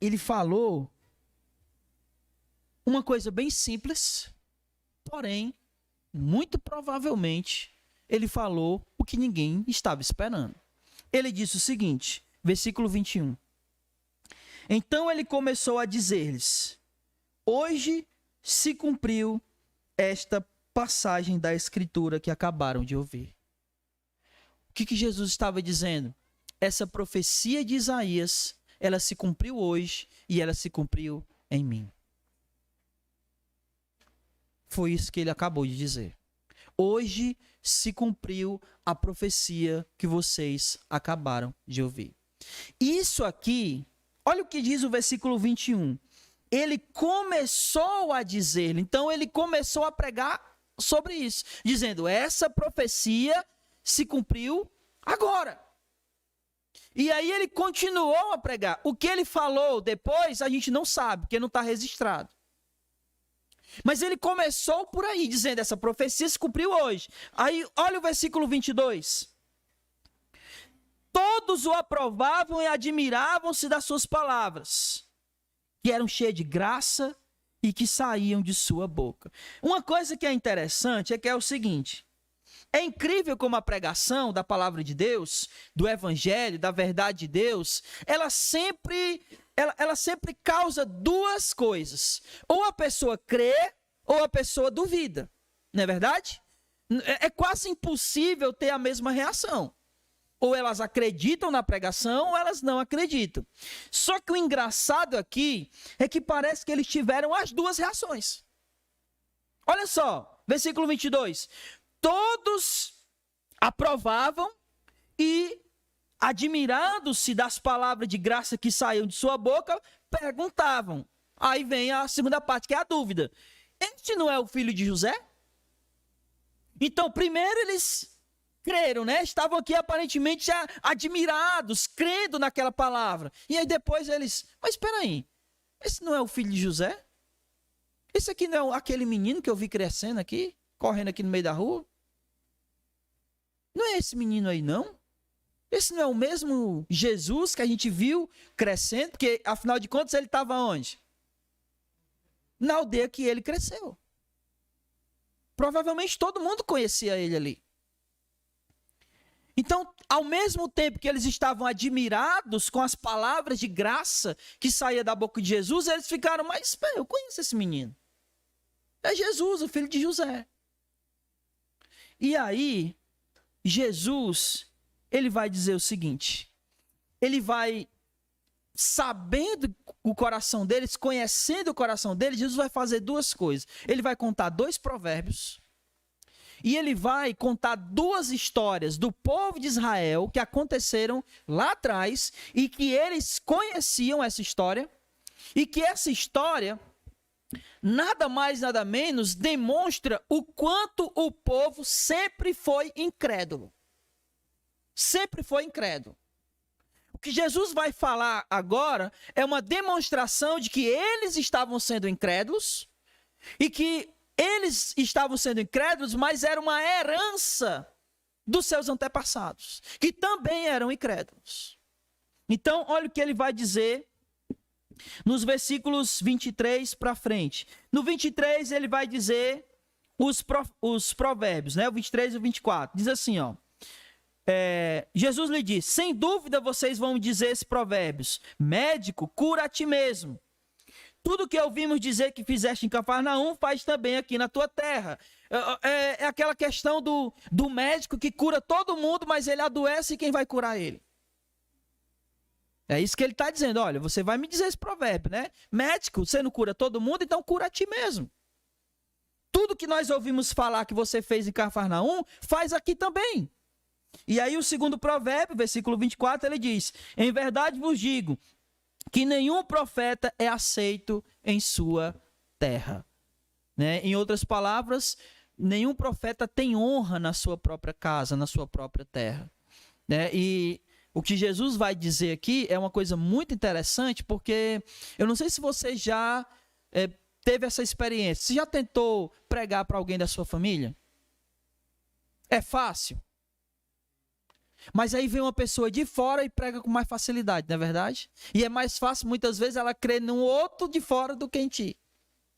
Ele falou uma coisa bem simples, porém, muito provavelmente, ele falou o que ninguém estava esperando. Ele disse o seguinte, versículo 21. Então ele começou a dizer-lhes: hoje se cumpriu esta passagem da Escritura que acabaram de ouvir. O que Jesus estava dizendo? Essa profecia de Isaías, ela se cumpriu hoje e ela se cumpriu em mim. Foi isso que ele acabou de dizer. Hoje se cumpriu a profecia que vocês acabaram de ouvir. Isso aqui, olha o que diz o versículo 21. Ele começou a dizer, então ele começou a pregar sobre isso, dizendo, essa profecia se cumpriu agora. E aí ele continuou a pregar. O que ele falou depois, a gente não sabe, porque não está registrado. Mas ele começou por aí, dizendo, essa profecia se cumpriu hoje. Aí, olha o versículo 22. Todos o aprovavam e admiravam-se das suas palavras, que eram cheias de graça e que saíam de sua boca. Uma coisa que é interessante é que é o seguinte, é incrível como a pregação da palavra de Deus, do evangelho, da verdade de Deus, ela sempre causa duas coisas. Ou a pessoa crê, ou a pessoa duvida. Não é verdade? É quase impossível ter a mesma reação. Ou elas acreditam na pregação, ou elas não acreditam. Só que o engraçado aqui é que parece que eles tiveram as duas reações. Olha só, versículo 22. Todos aprovavam e, admirando-se das palavras de graça que saíam de sua boca, perguntavam. Aí vem a segunda parte, que é a dúvida. Este não é o filho de José? Então, primeiro eles creram, né? Estavam aqui aparentemente já admirados, crendo naquela palavra. E aí depois eles, mas espera aí, esse não é o filho de José? Esse aqui não é aquele menino que eu vi crescendo aqui, correndo aqui no meio da rua? Não é esse menino aí, não? Esse não é o mesmo Jesus que a gente viu crescendo? Porque, afinal de contas, ele estava onde? Na aldeia que ele cresceu. Provavelmente todo mundo conhecia ele ali. Então, ao mesmo tempo que eles estavam admirados com as palavras de graça que saía da boca de Jesus, eles ficaram, mas espera, eu conheço esse menino. É Jesus, o filho de José. E aí, Jesus, ele vai dizer o seguinte, ele vai, sabendo o coração deles, conhecendo o coração deles, Jesus vai fazer duas coisas. Ele vai contar 2 provérbios, e ele vai contar 2 histórias do povo de Israel que aconteceram lá atrás e que eles conheciam essa história e que essa história, nada mais, nada menos, demonstra o quanto o povo sempre foi incrédulo. Sempre foi incrédulo. O que Jesus vai falar agora é uma demonstração de que eles estavam sendo incrédulos e que eles estavam sendo incrédulos, mas era uma herança dos seus antepassados, que também eram incrédulos. Então, olha o que ele vai dizer nos versículos 23 para frente. No 23 ele vai dizer os provérbios, né? O 23 e o 24. Diz assim, ó. Jesus lhe disse: sem dúvida vocês vão dizer esses provérbios: médico, cura a ti mesmo. Tudo que ouvimos dizer que fizeste em Cafarnaum, faz também aqui na tua terra. É aquela questão do médico que cura todo mundo, mas ele adoece, e quem vai curar ele? É isso que ele está dizendo. Olha, você vai me dizer esse provérbio, né? Médico, você não cura todo mundo, então cura a ti mesmo. Tudo que nós ouvimos falar que você fez em Cafarnaum, faz aqui também. E aí o segundo provérbio, versículo 24, ele diz: em verdade vos digo que nenhum profeta é aceito em sua terra. Né? Em outras palavras, nenhum profeta tem honra na sua própria casa, na sua própria terra. Né? E o que Jesus vai dizer aqui é uma coisa muito interessante, porque eu não sei se você já teve essa experiência. Você já tentou pregar para alguém da sua família? É fácil. Mas aí vem uma pessoa de fora e prega com mais facilidade, não é verdade? E é mais fácil, muitas vezes, ela crer num outro de fora do que em ti.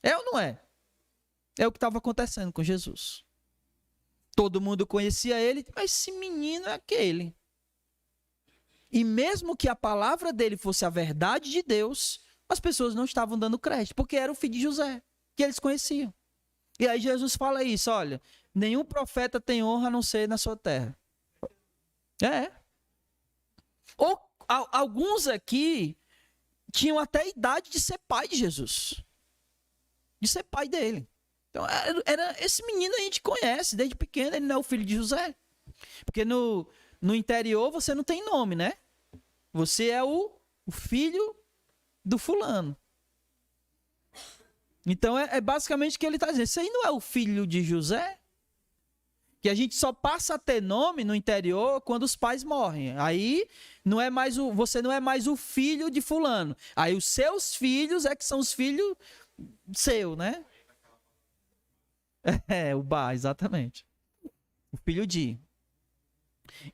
É ou não é? É o que estava acontecendo com Jesus. Todo mundo conhecia ele, mas esse menino é aquele. E mesmo que a palavra dele fosse a verdade de Deus, as pessoas não estavam dando crédito, porque era o filho de José, que eles conheciam. E aí Jesus fala isso: olha, nenhum profeta tem honra a não ser na sua terra. Ou alguns aqui tinham até a idade de ser pai de Jesus, de ser pai dele. Então, esse menino a gente conhece desde pequeno, ele não é o filho de José. Porque no interior você não tem nome, né? Você é o filho do fulano. Então é basicamente o que ele está dizendo. Você aí não é o filho de José? Que a gente só passa a ter nome no interior quando os pais morrem. Aí não é mais você não é mais o filho de fulano. Aí os seus filhos é que são os filhos seu, né? O Bar, exatamente. O filho de.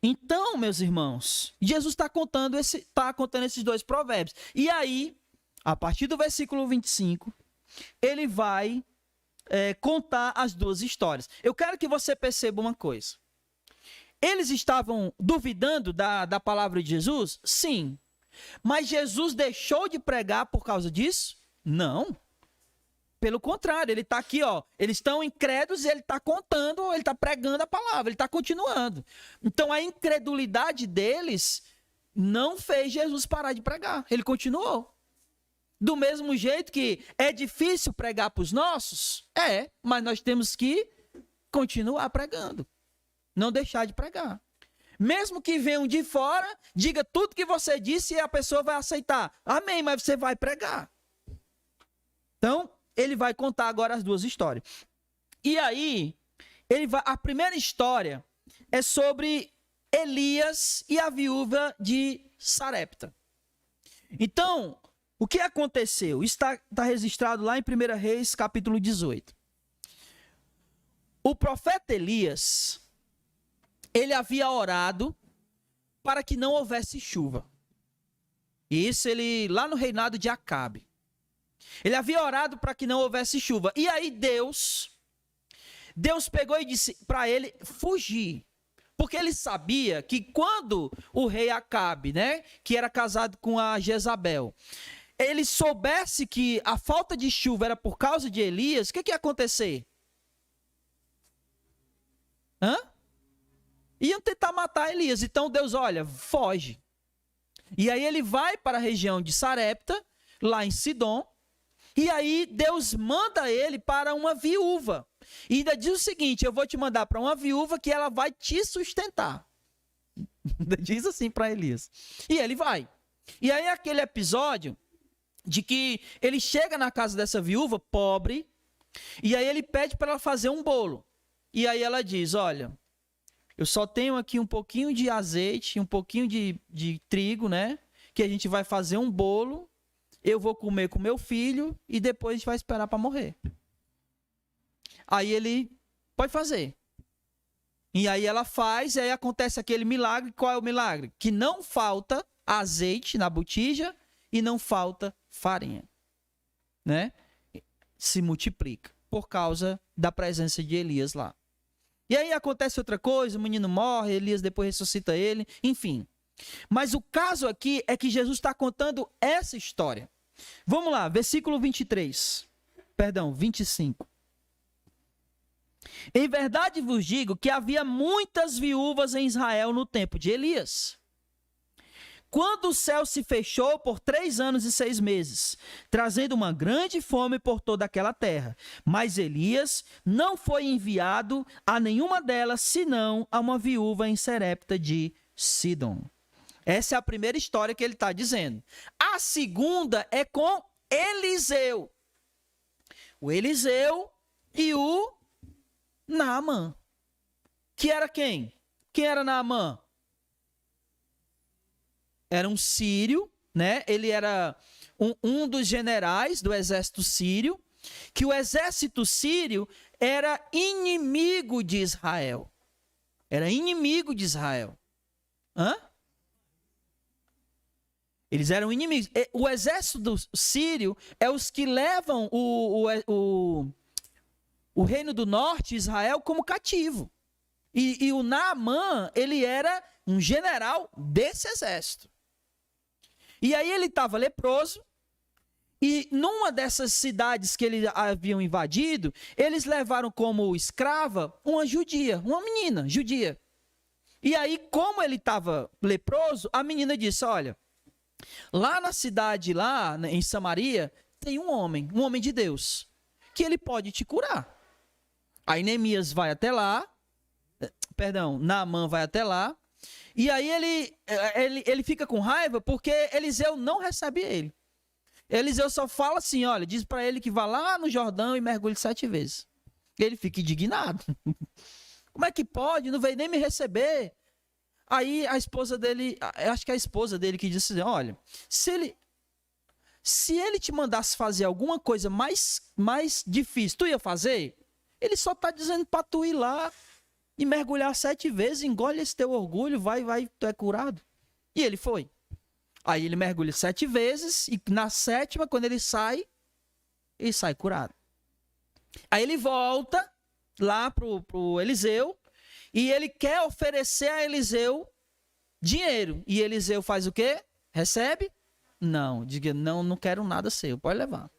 Então, meus irmãos, Jesus está contando esses dois provérbios. E aí, a partir do versículo 25, ele vai contar as duas histórias. Eu quero que você perceba uma coisa. Eles estavam duvidando da palavra de Jesus? Sim. Mas Jesus deixou de pregar por causa disso? Não. Pelo contrário, ele está aqui, ó. Eles estão incrédulos e ele está contando, ele está pregando a palavra, ele está continuando. Então a incredulidade deles não fez Jesus parar de pregar. Ele continuou. Do mesmo jeito que é difícil pregar para os nossos, mas nós temos que continuar pregando. Não deixar de pregar. Mesmo que venham de fora, diga tudo que você disse e a pessoa vai aceitar. Amém, mas você vai pregar. Então, ele vai contar agora as duas histórias. E aí, a primeira história é sobre Elias e a viúva de Sarepta. Então, o que aconteceu? Está registrado lá em 1 Reis, capítulo 18. O profeta Elias, ele havia orado para que não houvesse chuva. E isso lá no reinado de Acabe. Ele havia orado para que não houvesse chuva. E aí Deus pegou e disse para ele fugir. Porque ele sabia que quando o rei Acabe, né, que era casado com a Jezabel, ele soubesse que a falta de chuva era por causa de Elias, o que ia acontecer? Iam tentar matar Elias. Então Deus, olha, foge. E aí ele vai para a região de Sarepta, lá em Sidom, e aí Deus manda ele para uma viúva. E ainda diz o seguinte: eu vou te mandar para uma viúva que ela vai te sustentar. Diz assim para Elias. E ele vai. E aí aquele episódio de que ele chega na casa dessa viúva, pobre, e aí ele pede para ela fazer um bolo. E aí ela diz: olha, eu só tenho aqui um pouquinho de azeite, um pouquinho de trigo, né? Que a gente vai fazer um bolo, eu vou comer com meu filho e depois a gente vai esperar para morrer. Aí ele pode fazer. E aí ela faz, e aí acontece aquele milagre. Qual é o milagre? Que não falta azeite na botija e não falta farinha, né? Se multiplica por causa da presença de Elias lá. E aí acontece outra coisa, o menino morre, Elias depois ressuscita ele, enfim. Mas o caso aqui é que Jesus está contando essa história. Vamos lá, versículo 25. Em verdade vos digo que havia muitas viúvas em Israel no tempo de Elias, quando o céu se fechou por 3 anos e 6 meses, trazendo uma grande fome por toda aquela terra. Mas Elias não foi enviado a nenhuma delas, senão a uma viúva em Serepta de Sidom. Essa é a primeira história que ele está dizendo. A segunda é com Eliseu. O Eliseu e o Naamã. Que era quem? Quem era Naamã? Era um sírio, né? Ele era um dos generais do exército sírio, que o exército sírio era inimigo de Israel. Era inimigo de Israel. Hã? Eles eram inimigos. O exército sírio é os que levam o reino do norte, Israel, como cativo. E o Naamã, ele era um general desse exército. E aí ele estava leproso, e numa dessas cidades que eles haviam invadido, eles levaram como escrava uma judia, uma menina judia. E aí, como ele estava leproso, a menina disse, olha, lá na cidade, lá em Samaria, tem um homem de Deus, que ele pode te curar. Aí Neemias vai até lá, Naamã vai até lá, e aí ele fica com raiva porque Eliseu não recebe ele. Eliseu só fala assim, olha, diz para ele que vá lá no Jordão e mergulhe 7 vezes. Ele fica indignado. Como é que pode? Não veio nem me receber. Aí a esposa dele, acho que é a esposa dele que disse assim, olha, se ele te mandasse fazer alguma coisa mais difícil, tu ia fazer? Ele só está dizendo para tu ir lá e mergulhar 7 vezes, engole esse teu orgulho, vai, tu é curado. E ele foi. Aí ele mergulha 7 vezes, e na 7ª, quando ele sai curado. Aí ele volta lá pro Eliseu, e ele quer oferecer a Eliseu dinheiro. E Eliseu faz o quê? Recebe? Não, diga, não quero nada seu, pode levar.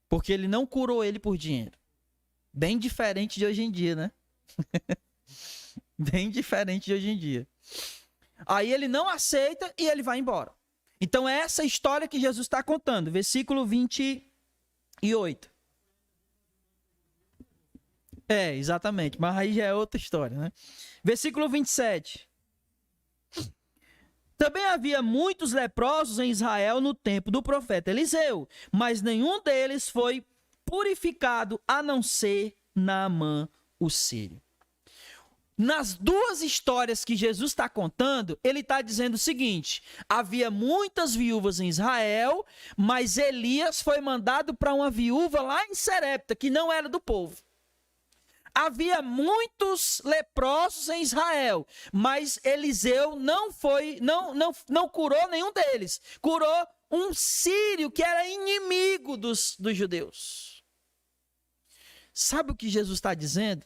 Porque ele não curou ele por dinheiro. Bem diferente de hoje em dia, né? Bem diferente de hoje em dia. Aí ele não aceita e ele vai embora. Então é essa história que Jesus está contando. Versículo 28. Exatamente. Mas aí já é outra história, né? Versículo 27. Também havia muitos leprosos em Israel no tempo do profeta Eliseu, mas nenhum deles foi purificado a não ser Naamã, o sírio. Nas 2 histórias que Jesus está contando, ele está dizendo o seguinte: havia muitas viúvas em Israel, mas Elias foi mandado para uma viúva lá em Serepta, que não era do povo. Havia muitos leprosos em Israel, mas Eliseu não curou nenhum deles. Curou um sírio que era inimigo dos judeus. Sabe o que Jesus está dizendo?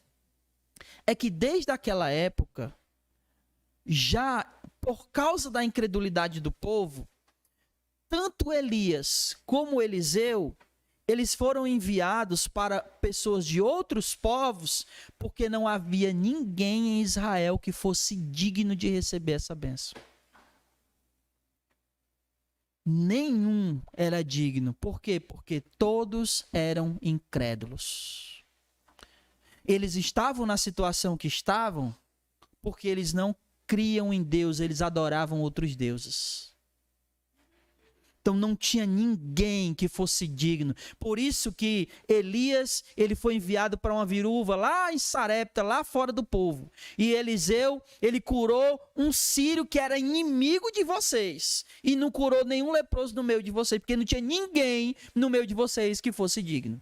É que desde aquela época, já por causa da incredulidade do povo, tanto Elias como Eliseu, eles foram enviados para pessoas de outros povos, porque não havia ninguém em Israel que fosse digno de receber essa bênção. Nenhum era digno. Por quê? Porque todos eram incrédulos. Eles estavam na situação que estavam porque eles não criam em Deus, eles adoravam outros deuses. Então não tinha ninguém que fosse digno. Por isso que Elias, ele foi enviado para uma viúva lá em Sarepta, lá fora do povo. E Eliseu, ele curou um sírio que era inimigo de vocês. E não curou nenhum leproso no meio de vocês, porque não tinha ninguém no meio de vocês que fosse digno.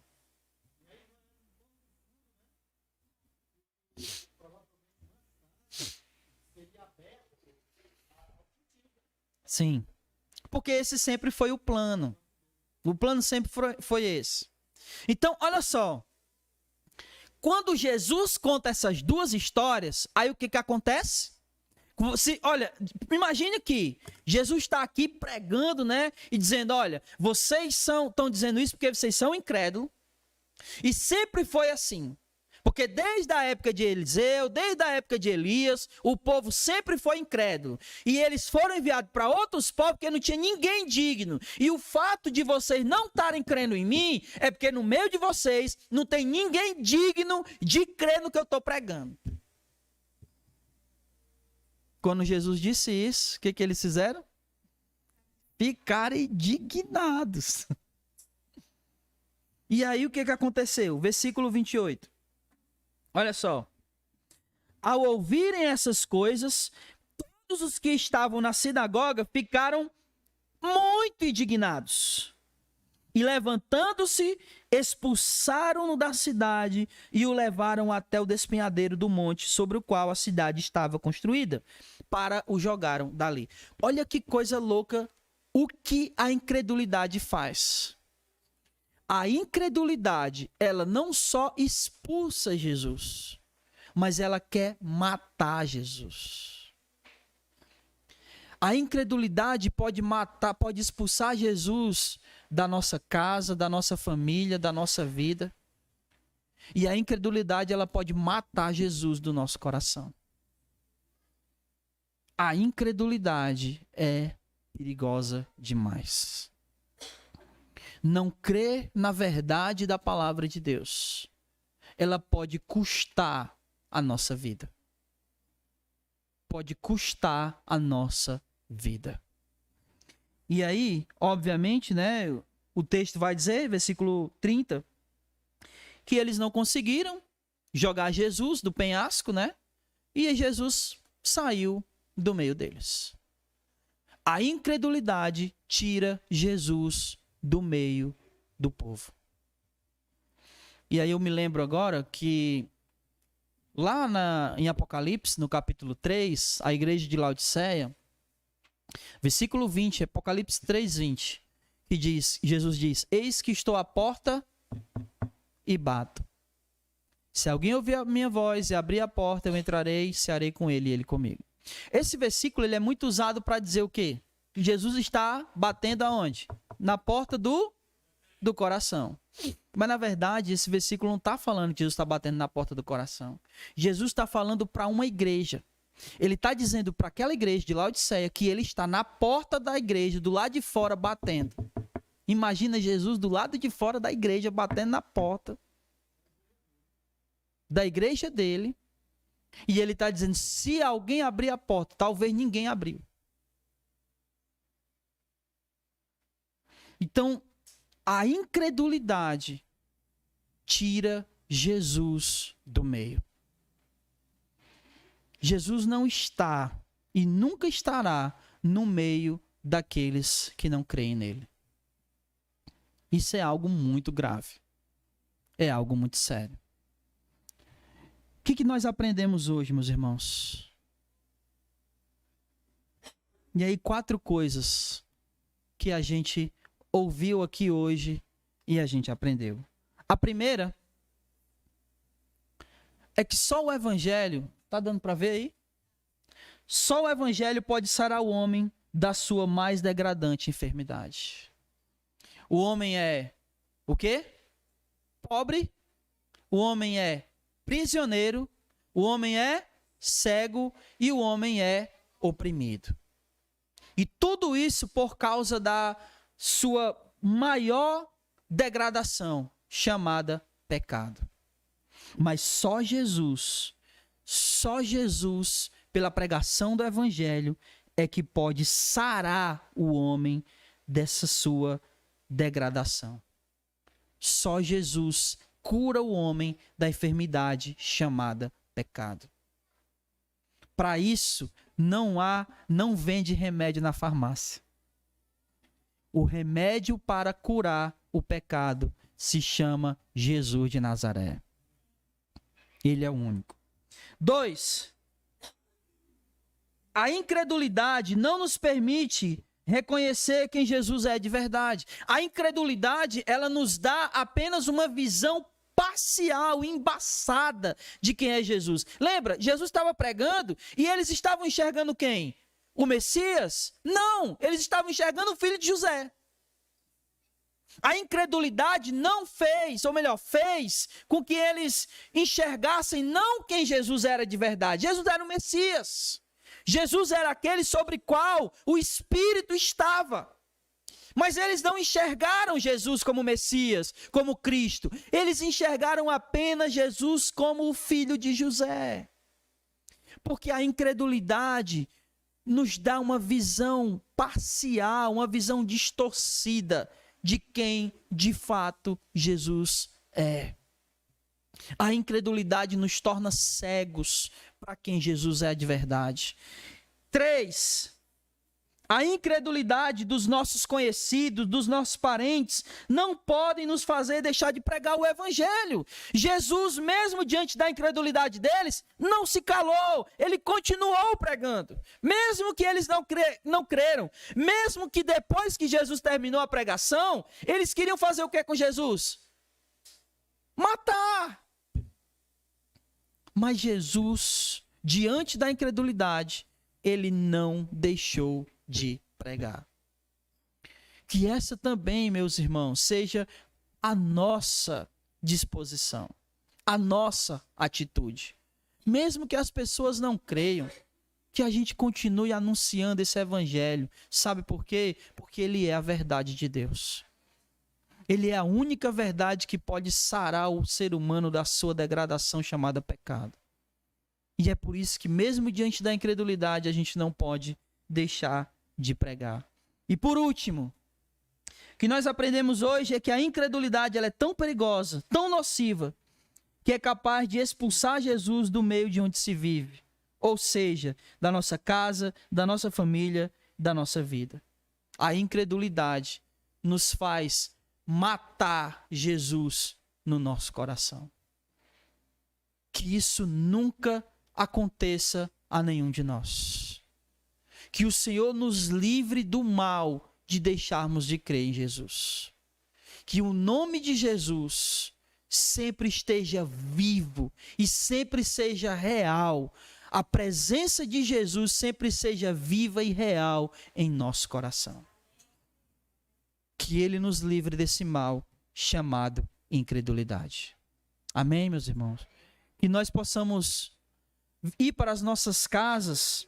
Sim. porque esse sempre foi o plano. O plano sempre foi esse. Então, olha só. Quando Jesus conta essas duas histórias, aí o que acontece? Olha, imagine que Jesus está aqui pregando, né? E dizendo, olha, vocês estão dizendo isso porque vocês são incrédulos. E sempre foi assim. Porque desde a época de Eliseu, desde a época de Elias, o povo sempre foi incrédulo. E eles foram enviados para outros povos porque não tinha ninguém digno. E o fato de vocês não estarem crendo em mim é porque no meio de vocês não tem ninguém digno de crer no que eu estou pregando. Quando Jesus disse isso, o que eles fizeram? Ficaram indignados. E aí o que aconteceu? Versículo 28. Olha só. Ao ouvirem essas coisas, todos os que estavam na sinagoga ficaram muito indignados. E levantando-se, expulsaram-no da cidade e o levaram até o despenhadeiro do monte sobre o qual a cidade estava construída, para o jogaram dali. Olha que coisa louca o que a incredulidade faz. A incredulidade, ela não só expulsa Jesus, mas ela quer matar Jesus. A incredulidade pode matar, pode expulsar Jesus da nossa casa, da nossa família, da nossa vida. E a incredulidade, ela pode matar Jesus do nosso coração. A incredulidade é perigosa demais. Não crer na verdade da palavra de Deus, ela pode custar a nossa vida. Pode custar a nossa vida. E aí, obviamente, né, o texto vai dizer, versículo 30, que eles não conseguiram jogar Jesus do penhasco, né? E Jesus saiu do meio deles. A incredulidade tira Jesus do meio do povo. E aí eu me lembro agora que lá em Apocalipse, no capítulo 3, a igreja de Laodiceia, versículo 20, Apocalipse 3, 20, que diz, Jesus diz, eis que estou à porta e bato. Se alguém ouvir a minha voz e abrir a porta, eu entrarei e cearei com ele e ele comigo. Esse versículo ele é muito usado para dizer o quê? Que Jesus está batendo aonde? Na porta do coração. Mas na verdade esse versículo não está falando que Jesus está batendo na porta do coração. Jesus está falando para uma igreja. Ele está dizendo para aquela igreja de Laodiceia que ele está na porta da igreja, do lado de fora batendo. Imagina Jesus do lado de fora da igreja batendo na porta da igreja dele. E ele está dizendo, se alguém abrir a porta, talvez ninguém abriu. Então, a incredulidade tira Jesus do meio. Jesus não está e nunca estará no meio daqueles que não creem nele. Isso é algo muito grave. É algo muito sério. O que nós aprendemos hoje, meus irmãos? E aí, 4 coisas que a gente ouviu aqui hoje e a gente aprendeu. A primeira é que só o evangelho, tá dando para ver aí? Só o evangelho pode sarar o homem da sua mais degradante enfermidade. O homem é o quê? Pobre. O homem é prisioneiro. O homem é cego e o homem é oprimido. E tudo isso por causa da sua maior degradação, chamada pecado. Mas só Jesus, pela pregação do evangelho, é que pode sarar o homem dessa sua degradação. Só Jesus cura o homem da enfermidade chamada pecado. Para isso, não vende remédio na farmácia. O remédio para curar o pecado se chama Jesus de Nazaré. Ele é o único. 2. A incredulidade não nos permite reconhecer quem Jesus é de verdade. A incredulidade, ela nos dá apenas uma visão parcial, embaçada de quem é Jesus. Lembra? Jesus estava pregando e eles estavam enxergando quem? O Messias? Não, eles estavam enxergando o filho de José. A incredulidade não fez, ou melhor, fez com que eles enxergassem não quem Jesus era de verdade. Jesus era o Messias. Jesus era aquele sobre o qual o Espírito estava. Mas eles não enxergaram Jesus como Messias, como Cristo. Eles enxergaram apenas Jesus como o filho de José. Porque a incredulidade nos dá uma visão parcial, uma visão distorcida de quem de fato Jesus é. A incredulidade nos torna cegos para quem Jesus é de verdade. 3. A incredulidade dos nossos conhecidos, dos nossos parentes, não podem nos fazer deixar de pregar o evangelho. Jesus, mesmo diante da incredulidade deles, não se calou. Ele continuou pregando. Mesmo que eles não creram. Mesmo que depois que Jesus terminou a pregação, eles queriam fazer o que com Jesus? Matar. Mas Jesus, diante da incredulidade, ele não deixou de pregar. Que essa também, meus irmãos, seja a nossa disposição, a nossa atitude. Mesmo que as pessoas não creiam, que a gente continue anunciando esse evangelho. Sabe por quê? Porque ele é a verdade de Deus. Ele é a única verdade que pode sarar o ser humano da sua degradação chamada pecado. E é por isso que mesmo diante da incredulidade a gente não pode deixar de pregar. E por último, o que nós aprendemos hoje é que a incredulidade ela é tão perigosa, tão nociva, que é capaz de expulsar Jesus do meio de onde se vive. Ou seja, da nossa casa, da nossa família, da nossa vida. A incredulidade nos faz matar Jesus no nosso coração. Que isso nunca aconteça a nenhum de nós. Que o Senhor nos livre do mal de deixarmos de crer em Jesus. Que o nome de Jesus sempre esteja vivo e sempre seja real. A presença de Jesus sempre seja viva e real em nosso coração. Que Ele nos livre desse mal chamado incredulidade. Amém, meus irmãos? Que nós possamos ir para as nossas casas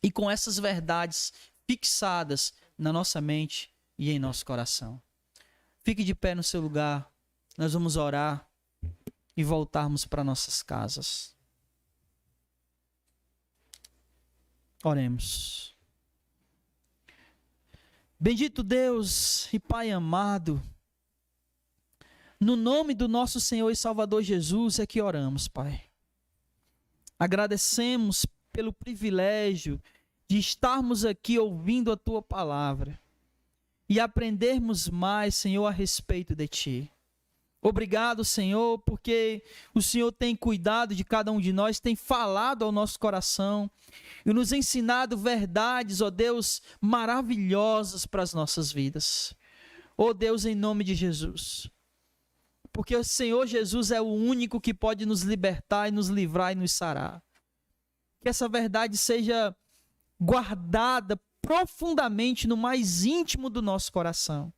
e com essas verdades fixadas na nossa mente e em nosso coração. Fique de pé no seu lugar. Nós vamos orar e voltarmos para nossas casas. Oremos. Bendito Deus e Pai amado, no nome do nosso Senhor e Salvador Jesus é que oramos, Pai. Agradecemos pelo privilégio de estarmos aqui ouvindo a Tua palavra e aprendermos mais, Senhor, a respeito de Ti. Obrigado, Senhor, porque o Senhor tem cuidado de cada um de nós, tem falado ao nosso coração e nos ensinado verdades, ó Deus, maravilhosas para as nossas vidas. Ó Deus, em nome de Jesus. Porque o Senhor Jesus é o único que pode nos libertar e nos livrar e nos sarar. Que essa verdade seja guardada profundamente no mais íntimo do nosso coração.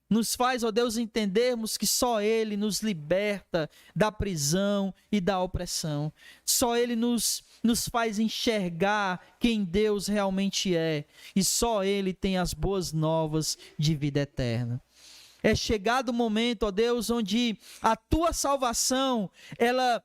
Nos faz, ó Deus, entendermos que só Ele nos liberta da prisão e da opressão. Só Ele nos faz enxergar quem Deus realmente é. E só Ele tem as boas novas de vida eterna. É chegado o momento, ó Deus, onde a Tua salvação, ela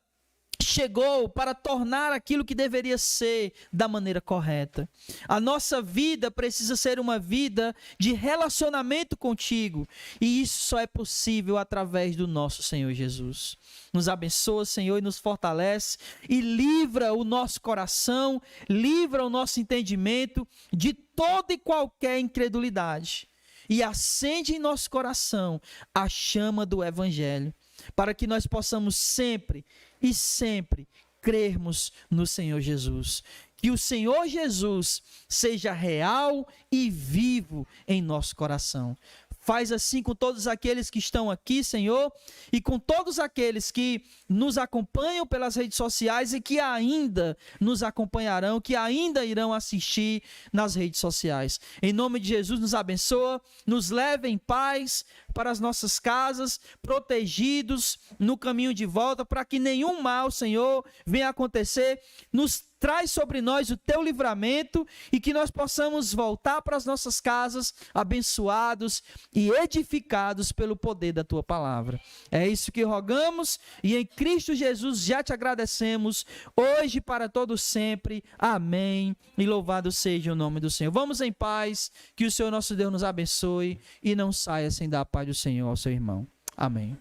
chegou para tornar aquilo que deveria ser da maneira correta. A nossa vida precisa ser uma vida de relacionamento contigo. E isso só é possível através do nosso Senhor Jesus. Nos abençoa, Senhor, e nos fortalece. E livra o nosso coração, livra o nosso entendimento de toda e qualquer incredulidade. E acende em nosso coração a chama do Evangelho, para que nós possamos sempre e sempre crermos no Senhor Jesus. que o Senhor Jesus seja real e vivo em nosso coração. Faz assim com todos aqueles que estão aqui, Senhor, e com todos aqueles que nos acompanham pelas redes sociais e que ainda nos acompanharão, que ainda irão assistir nas redes sociais. Em nome de Jesus, nos abençoa, nos leve em paz para as nossas casas, protegidos no caminho de volta, para que nenhum mal, Senhor, venha acontecer. Nos traz sobre nós o teu livramento e que nós possamos voltar para as nossas casas abençoados e edificados pelo poder da tua palavra. É isso que rogamos e em Cristo Jesus já te agradecemos, hoje e para todos sempre. Amém. E louvado seja o nome do Senhor. Vamos em paz, que o Senhor nosso Deus nos abençoe e não saia sem dar a paz do Senhor ao seu irmão. Amém.